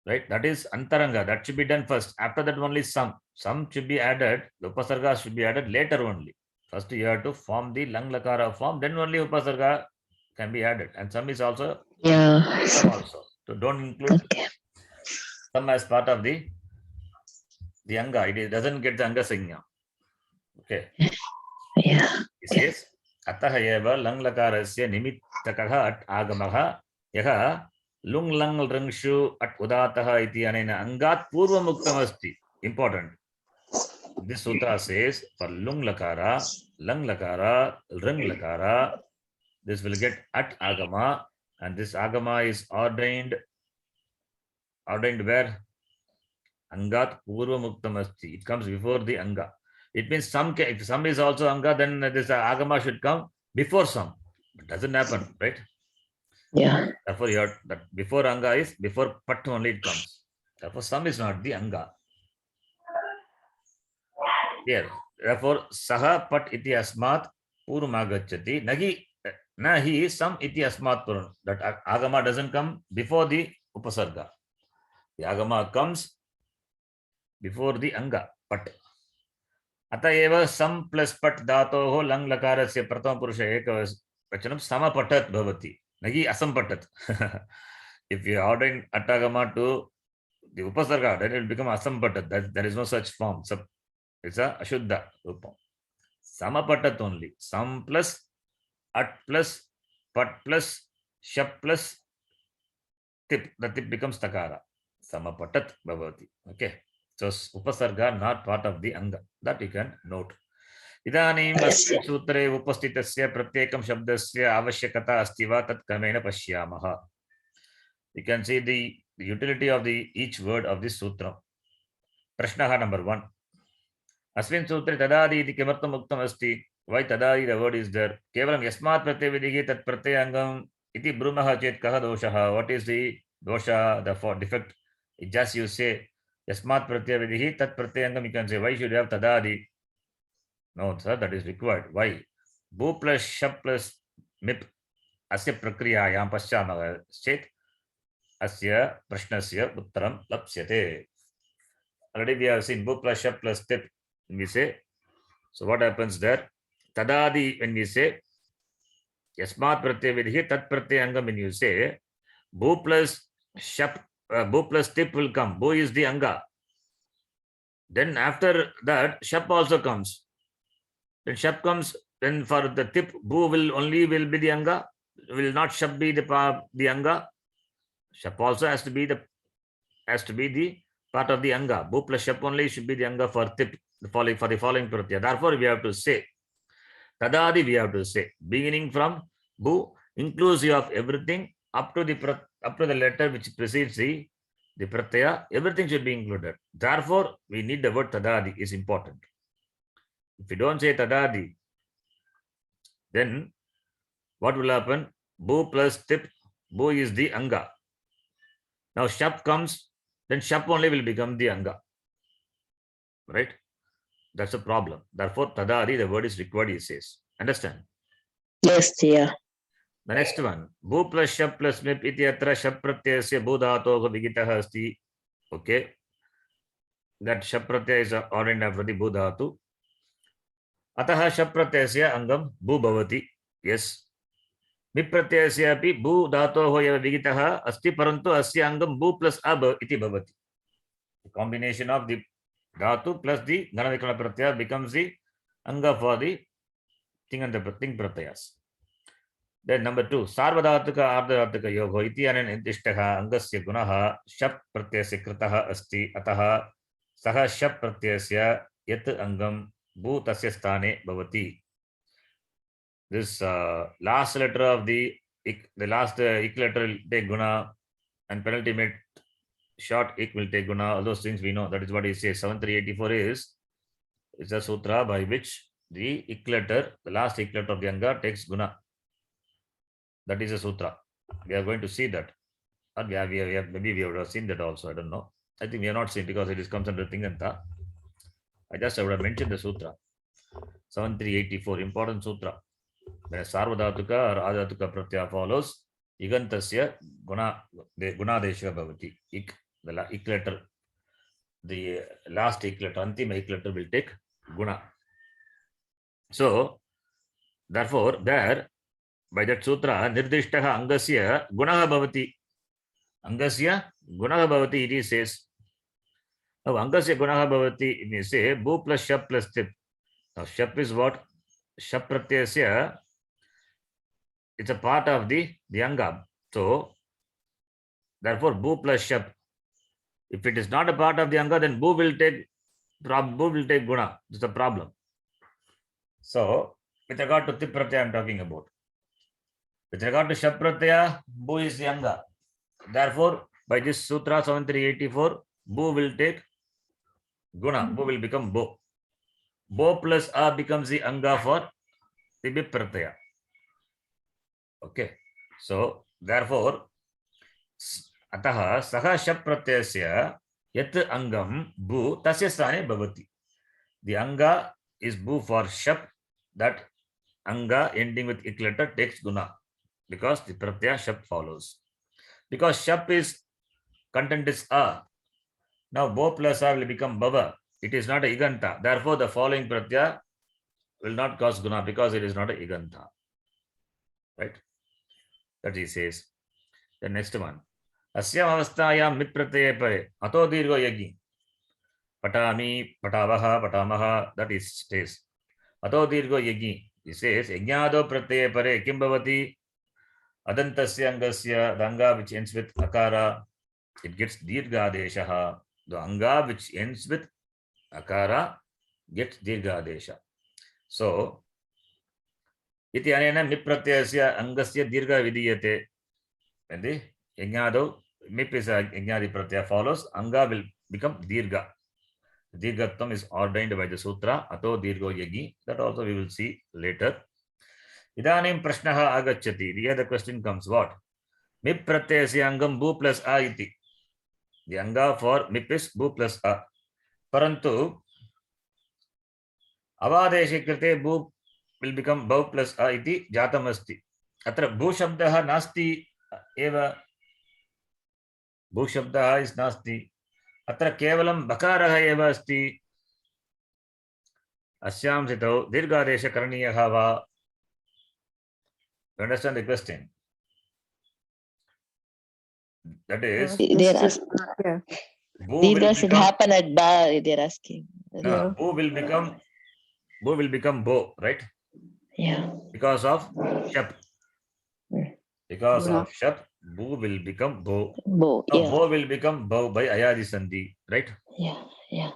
Right? That is antaranga. That should be done first. After that only some. Some should be added. The upasarga should be added later only. First you have to form the lang lakara form. Then only upasarga can be added. And some is also. Yeah. Some also. So don't include some as part of the anga. It doesn't get the anga sanya. Okay. Yeah. It says ataha eva lang lakarasya nimittakah at agamaha yaha lung lang ringshu at udataha iti anena angat purva muktam asti. Important. This sutra says for lung lakara, lang lakara, ring lakara, this will get at agama, and this agama is ordained where? Angat purva muktam asti. It comes before the anga. It means if some is also anga, then this agama should come before some. It doesn't happen, right? Yeah. Therefore, you have that before anga is before pat only it comes. Therefore, some is not the anga. Here, therefore, saha pat iti asmat purumagacchati nahi some iti asmat purum. That agama doesn't come before the upasarga. The agama comes before the anga pat. Ataeva sam plus pat dhatoho lang lakarasya prathama purusha ekavachanam samapatat bhavati. Nagi asampatat. If you ordain atagama to the upasarga, then it will become asampatat. There is no such form. So it's a ashuddha rupam. Samapatat only. Sam plus at plus pat plus shap plus tip. The tip becomes takara. Samapatat bhavati. Okay. So upasarga not part of the anga. That you can note. Idanim अस्मिन् सूत्रे उपस्थितस्य प्रत्येकं शब्दस्य आवश्यकता अस्ति वा तत् क्रमेण पश्यामः. You can see the utility of the each word of this sutra. Prashnaha number 1. Asmin sutre tadadi iti kimartam uktam asti. Why tadadi the word is there? Kevalam yasmat pratyavidihi tat pratyangam iti brumaha chet kaha doshaha. What is the dosha, the defect? It just you say yasmat pratyavidihi tat pratyangam, you can say why should you have tadadi? No, sir, that is required. Why? Bu plus shap plus mip asya prakriyayam paschamah chet asya prashnasya uttaram lapsyate. Already we have seen bu plus shap plus tip. When we say, so what happens there? Tadadi, when we say yasmat pratyavidihi tat pratyangam, when you say bu plus shap, bu plus tip will come. Bu is the anga. Then after that, shap also comes. Then shap comes. Then for the tip, bu will be the anga. Will not shap be the anga. Shap also has to be the part of the anga. Bu plus shap only should be the anga for tip. For the following pratyaya. Therefore, we have to say tadadi. We have to say beginning from bu, inclusive of everything up to the letter which precedes the pratyaya. Everything should be included. Therefore, we need the word tadadi is important. If you don't say tadadi, then what will happen? Bu plus tip. Bu is the anga. Now shap comes. Then shap only will become the anga. Right? That's a problem. Therefore, tadadi, the word is required, he says. Understand? Yes, dear. The next one. Bu plus shap plus mip iti atra shap pratyasya bu dhatoha vigitaha asti. Okay. That shap pratyaya is ordained after the bu dhatu. Ataha shap pratyasya angam bu bhavati. Yes. Mip pratyasya api bu dhatoha eva vigitaha asti parantu asya angam bu plus ab iti bhavati. The combination of the dhatu plus the gana vikarana pratyaya becomes the anga for the ting and the ting pratyayas. Then number 2, sarvadhatuka ardhadhatuka yogo iti ananidishtaha angasya gunaha shap pratyasya kritaha asti ataha saha shap pratyasya yat angam bu tasya sthane bhavati. This last letter of the last ik letter will take guna and penultimate short ik will take guna. All those things we know. That is what he says. 7384 is a sutra by which the ik letter, the last ik letter of the anga takes guna. That is a sutra. We are going to see that. Or maybe we have seen that also. I don't know. I think we have not seen because it comes under Tinganta. I would have mentioned the sutra. 7384, important sutra. When sarvadhatuka or adhatuka pratyaya follows, igantasya gunadesha bhavati. Ik, the ik letter, the last ik letter, antima ik letter will take guna. So, therefore, there, by that sutra, nirdishtaha angasya gunaha bhavati. Angasya gunaha bhavati, it says. Now, angasya gunaha bhavati, it say, bu plus shap plus tip. Now, shap is what? Shap pratyasya, it's a part of the anga. So, therefore, bu plus shap. If it is not a part of the anga, then bu will take guna. It's a problem. So, with regard to tip pratyaya, I am talking about. With regard to shap pratyaya, bu is the anga. Therefore, by this sutra 7384, bu will take guna. Bu will become bo. Bo plus a becomes the anga for the bip pratyaya. Okay. So, therefore, ataha saha shap pratyasya yat angam bu tasya sthane bhavati. The anga is bu for shap. That anga ending with ik letter takes guna because the pratyaya shap follows. Because shap is content is a. Now bo plus a will become bhava. It is not a iganta. Therefore, the following pratyaya will not cause guna because it is not a iganta. Right? That he says. The next one. Asyam avasthayam mit pratyaya pare. Ato dirgho yagi. Patami, patavaha, patamaha. That is stays. Ato dirgho yagi. He says, yajnado pratyaya pare kim bhavati adantasya angasya, the anga which ends with akara, it gets dirghadesha. The anga which ends with akara gets dirghadesha. So, iti anena mip pratyasya angasya dirgha vidiyate. When the yajnado mip is a yajnadi pratyaya follows, anga will become dirgha. Dirghatvam is ordained by the sutra, ato dirgho yagi. That also we will see later. Idanim prashnaha agacchati. Here the question comes, what? Mip pratyasya angam bu plus a iti. The anga for mip is bu plus a. Parantu avadeshe krite bu will become bau plus a iti jatam asti. Atra bu shabdah nasti eva. Bu shabdah is nasti. Atra kevalam bakarah eva asti. Asyam sitau dirghadesha karaniyaha va. You understand the question? That is, They're asking. Yeah. bu will Dirgha should become, happen at ba. They're asking. Yeah. bu will become bo, right? Yeah. Because of shap. Mm. Because Yeah. of shap, bu will become bo. Bo. Now Yeah. bo will become bo by ayadi sandhi, right? Yeah. Yeah.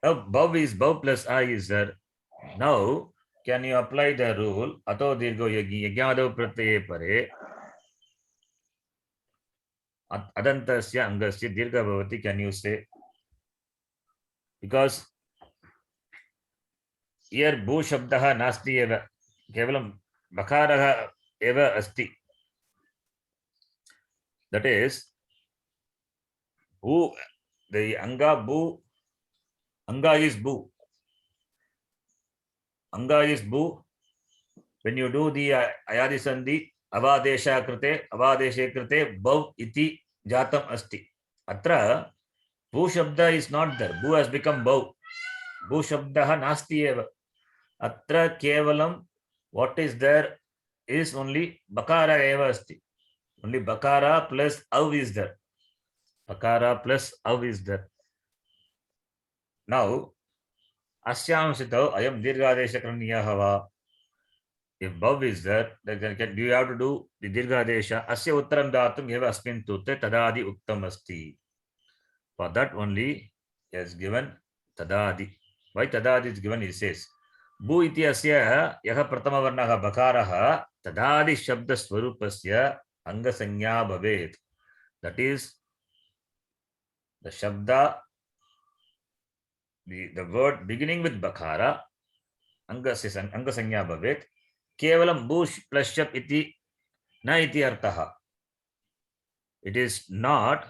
Now bo is bo plus I is there. Now can you apply the rule? Ato dirgho yagi yagyado pratyaye pare adantasya angasya dirgha bhavati. Can you say? Because here bu shabdah nasti eva. Kevalam bakarah eva asti. That is, bu, the anga bu, anga is bu. Anga is bu. When you do the ayadi sandhi, avadesha krite, bhav iti jatam asti. Atra, bu shabda is not there. Bu has become bhav. Bu shabda nasti eva. Atra kevalam, what is there is only bakara eva asti. Only bakara plus av is there. Bakara plus av is there. Now, asyam sitau ayam dirghadesha karaniyaha va. If bhav is there, then do you have to do the dirghadesha? Asya uttaram datum eva asmin tutte tadadi uttam asti. For that only he has given tadadi. Why tadadi is given? He says, bu iti asya yaha pratama varnaha bakaraha tadadi shabda swarupasya anga sanya bhavet. That is, the shabda, the word beginning with bakara, anga sanya bhavet. Kevalam bu plus shap iti na iti artaha. It is not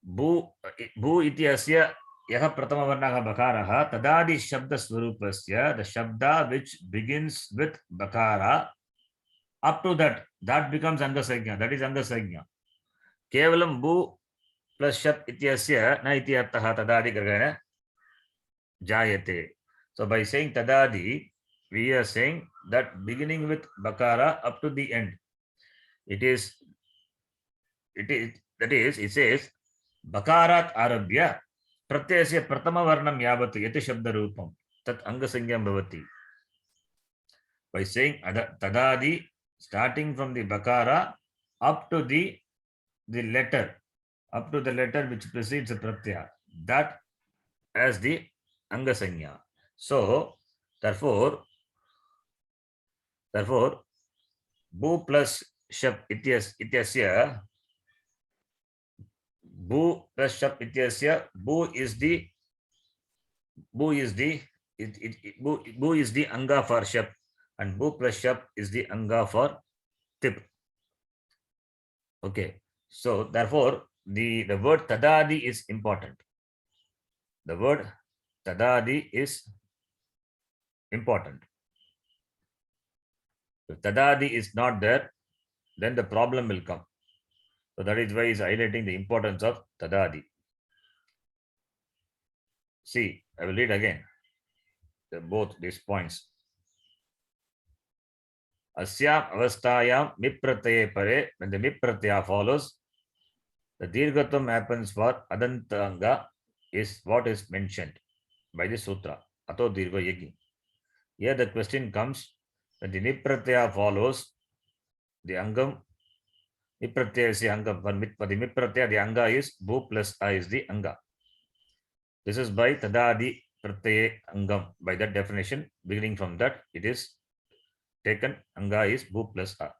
bu iti asya yaha pratama varnaha bakaraha tadadi shabda swarupasya. The shabda which begins with bakara, up to that becomes angasagnya. That is angasagnya. Kevalam bu plus shap iti asya na iti artaha tadadi gargana jayate. So by saying tadadi, we are saying that beginning with bakara up to the end. It says bakarat arabhya pratyasya pratama varnam yavat yati shabda rupam tat angasanyam bhavati. By saying tadadi, starting from the bakara up to the letter which precedes the pratyaya, that as the angasanya. So therefore bu plus shap ityasya, bu plus shap ityasya, bu is the anga for shap, and bu plus shap is the anga for tip. Okay, so therefore the word tadadi is important. The word tadadi is important. If tadadi is not there, then the problem will come. So that is why he is highlighting the importance of tadadi. See, I will read again both these points. Asyam avastayam mipratyaya pare, when the mipratyaya follows, the dirghatvam happens for adantanga is what is mentioned by the sutra. Ato dirgha yagi. Here the question comes, when the mipratyaya follows the angam Mip pratyaya is the anga. For the mip pratyaya, the anga is bu plus a is the anga. This is by tadadi pratyaya angam. By that definition, beginning from that, it is taken anga is bu plus a.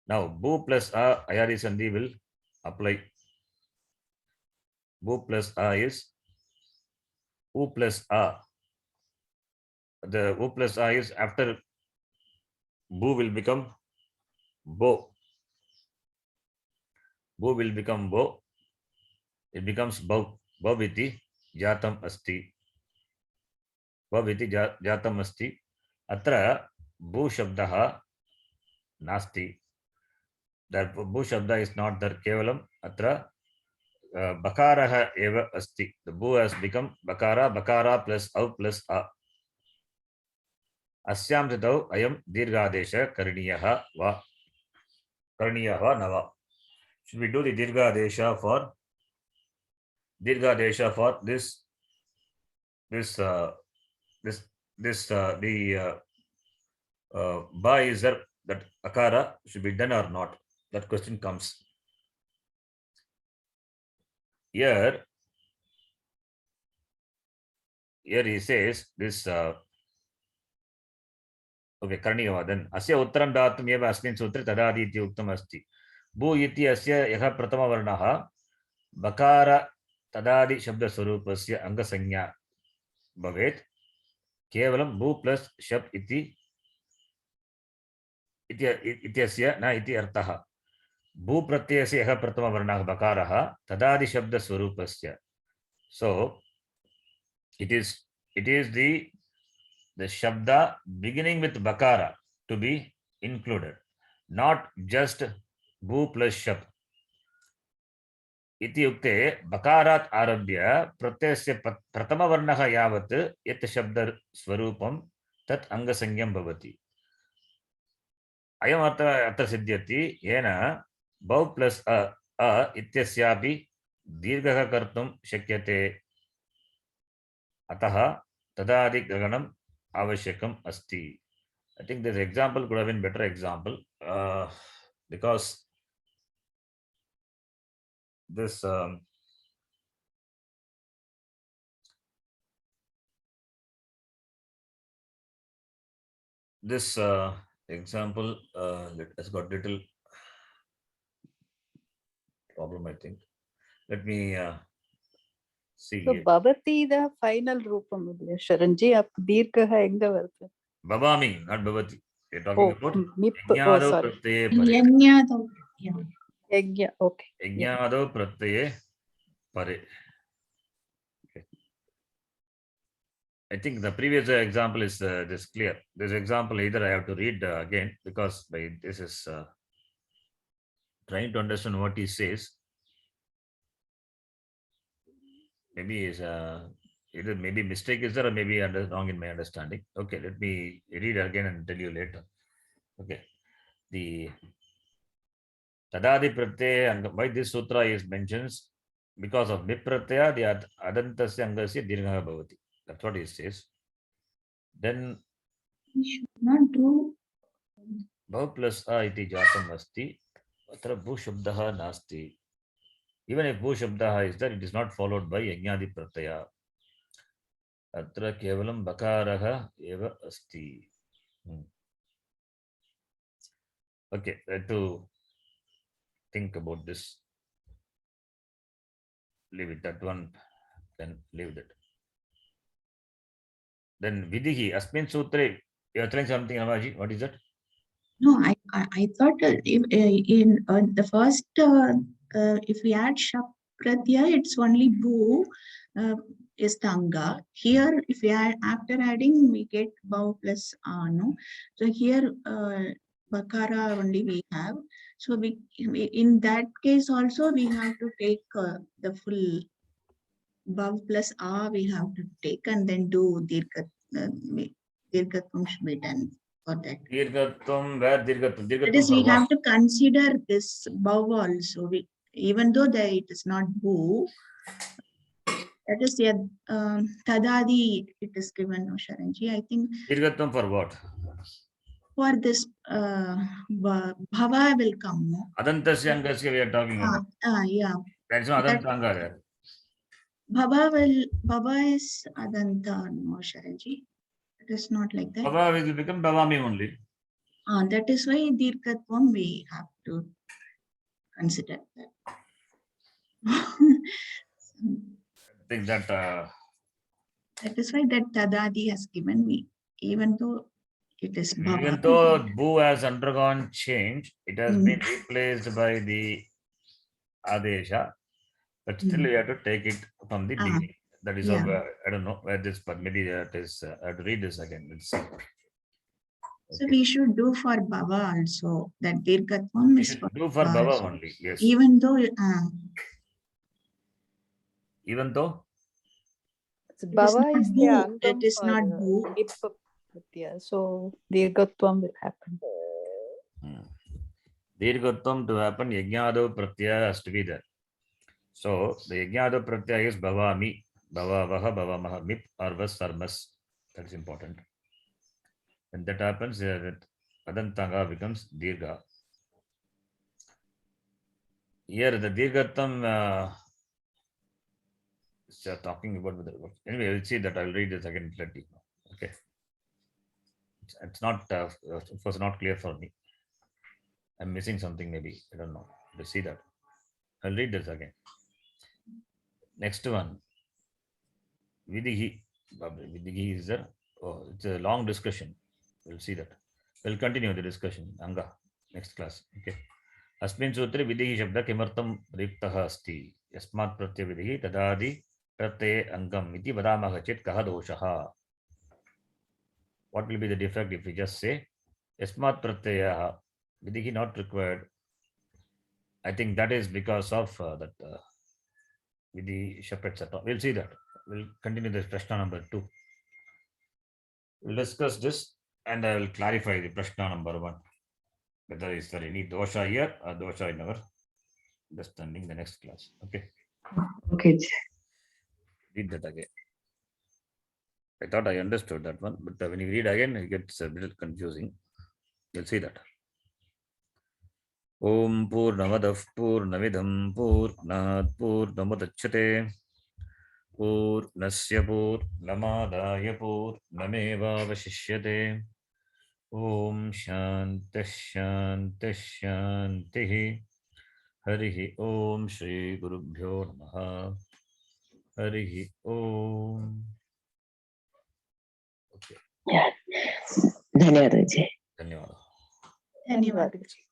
Now, bu plus a, ayari sandhi will apply. Bu plus a is u plus a. The u plus a is after bu will become bo. Bu will become bo. It becomes bau. Bhaviti jatam asti. Bhaviti jatam asti. Atra bu shabdaha nasti. That bu shabda is not there. Kevalam atra bakaraha eva asti. The bu has become bakara. Bakara plus au plus a. Asyam titau ayam dirghadesha karniyaha va. Karniyaha nava. Should we do the dirghadesha for this ba is there, that akara should be done or not? That question comes. Here he says this okay, karniyaha. Then asya uttaram datum eva asmin sutre tadadi iti uktam asti. Bu iti asya yaha pratama varnaha bakara tadadi shabda swarupasya anga sanya bhavet. Kevalam bu plus shab iti ityasya na iti arthaha. Bu pratyasya yaha pratama varnaha bakaraha tadadi shabda swarupasya. So it is the shabda beginning with bakara to be included, not just bu plus shab. इति युक्ते बकारात् आरभ्य प्रत्ययस्य प्रथमवर्णः यावत् यत् शब्दस्वरूपं तत् अङ्गसंज्ञं भवति. अयम् अत्र सिद्ध्यति येन बौ प्लस् अ इत्यस्यापि दीर्घः कर्तुं शक्यते. अतः तदादिग्रहणम् आवश्यकम् अस्ति. I think this example could have been better example because this example has got little problem, I think. Let me see. So bhavati the final rupam. Sharanji, आप दीर्घ है enga vartha. Babami, not bhavati. You're talking about mip. Yajnado Sorry. Pratyaye Pare. Yanyado. Yeah. Yajna. Okay. Yajnado Pratyaye Pare. Okay. I think the previous example is this clear. This example either I have to read again because this is trying to understand what he says. Maybe is either maybe mistake is there or maybe wrong in my understanding. Okay, let me read again and tell you later. Okay, the Tadadi Pratyaya, why this sutra is mentions because of Mip Pratyaya, the Adantasya Angasya Dirghaha Bhavati. That's what he says. Then We should not do. Bhav plus A iti jatam asti, atra bhu shabdaha nasti. Even if bhu shabdaha is there, it is not followed by yajnadi pratyaya. Atra kevalam bakaraha eva asti. Okay, I have to think about this. Leave it, that one, then leave it. Then Vidihi, Asmin Sutre, you are telling something, Ramaji, what is that? No, I thought if, in the first, if we add shab pratyaya, it's only bu is tanga. Here, if we add, after adding, we get bau plus no. So here, bakara only we have. So we in that case also we have to take the full bau plus a we have to take and then do dirghatvam should be done for that. Dirghatvam, where Dirghatvam? That is, we have to consider this bau also. Even though it is not bu, that is tadadi it is given, no Sharanji. I think Dirghatvam for what? for this bhava will come. No? Adantasya angasya we are talking about. Yeah. There is no That- adantanga there. Bhava is adanta, no, Sharanji. It is not like that. Bhava will become bhavami only. That is why dirghatvam we have to consider that. I think that That is why that Tadadi has given me, even though it is Bhava. even though Bhu has undergone change, it has Mm. been replaced by the Adesha, but still Mm. we have to take it from the beginning. That is Yeah. how, I don't know where this, but maybe that is, I have to read this again. Let's see. So Okay. we should do for Bhava also, that dirghatvam We is should for do for Bhava Bhava also. only, yes. Even though Even though So it is Bhava not is the Bhu, it angam is for not Bhu. Ip pratyaya. So dirghatvam will happen. Dirghatvam to happen, Yajnadav Pratyaya has to be there. So the Yajnadav Pratyaya is Bhavami, Bhavavaha, Bhavamaha, Mip, or Vas, Sarmas. That's important. When that happens, that Adantanga becomes Dirgha. Here the Dirghatam is talking about whether. Anyway, we'll see that. I'll read this again. Let you know. Okay. It's not, it was not clear for me. I'm missing something maybe. I don't know. Let's see that. I'll read this again. Next one. Vidhi. Vidhi is there. Oh, it's a long discussion. We'll see that. We'll continue the discussion. Anga. Next class. Okay. अस्मिन् सूत्रे विधिः शब्दः किमर्थं रिक्तः अस्ति यस्मात् प्रत्ययविधिः तदादि प्रत्यये अङ्गम् इति वदामः चेत् कः दोषः? What will be the defect if we just say yasmat pratyayah vidhi not required? I think that is because of that vidhi shap etc. We'll see that. We'll continue this prashna number 2. We'll discuss this and I will clarify the prashna number 1. Whether is there any dosha here or dosha in our understanding the next class. Okay. Okay. Read that again. I thought I understood that one, but when you read again, it gets a little confusing. You'll see that. Om Purnamadav Purnamidham Purnat Purnamudachyate Purnasya Purnamadaya Purnameva Vashishyate Om Shanti Shanti Shanti Harihi Om Shri Gurubhyo Namaha Harihi Om. Okay. धन्यवाद जी. धन्यवाद. Dhanyavad. Dhanyavad.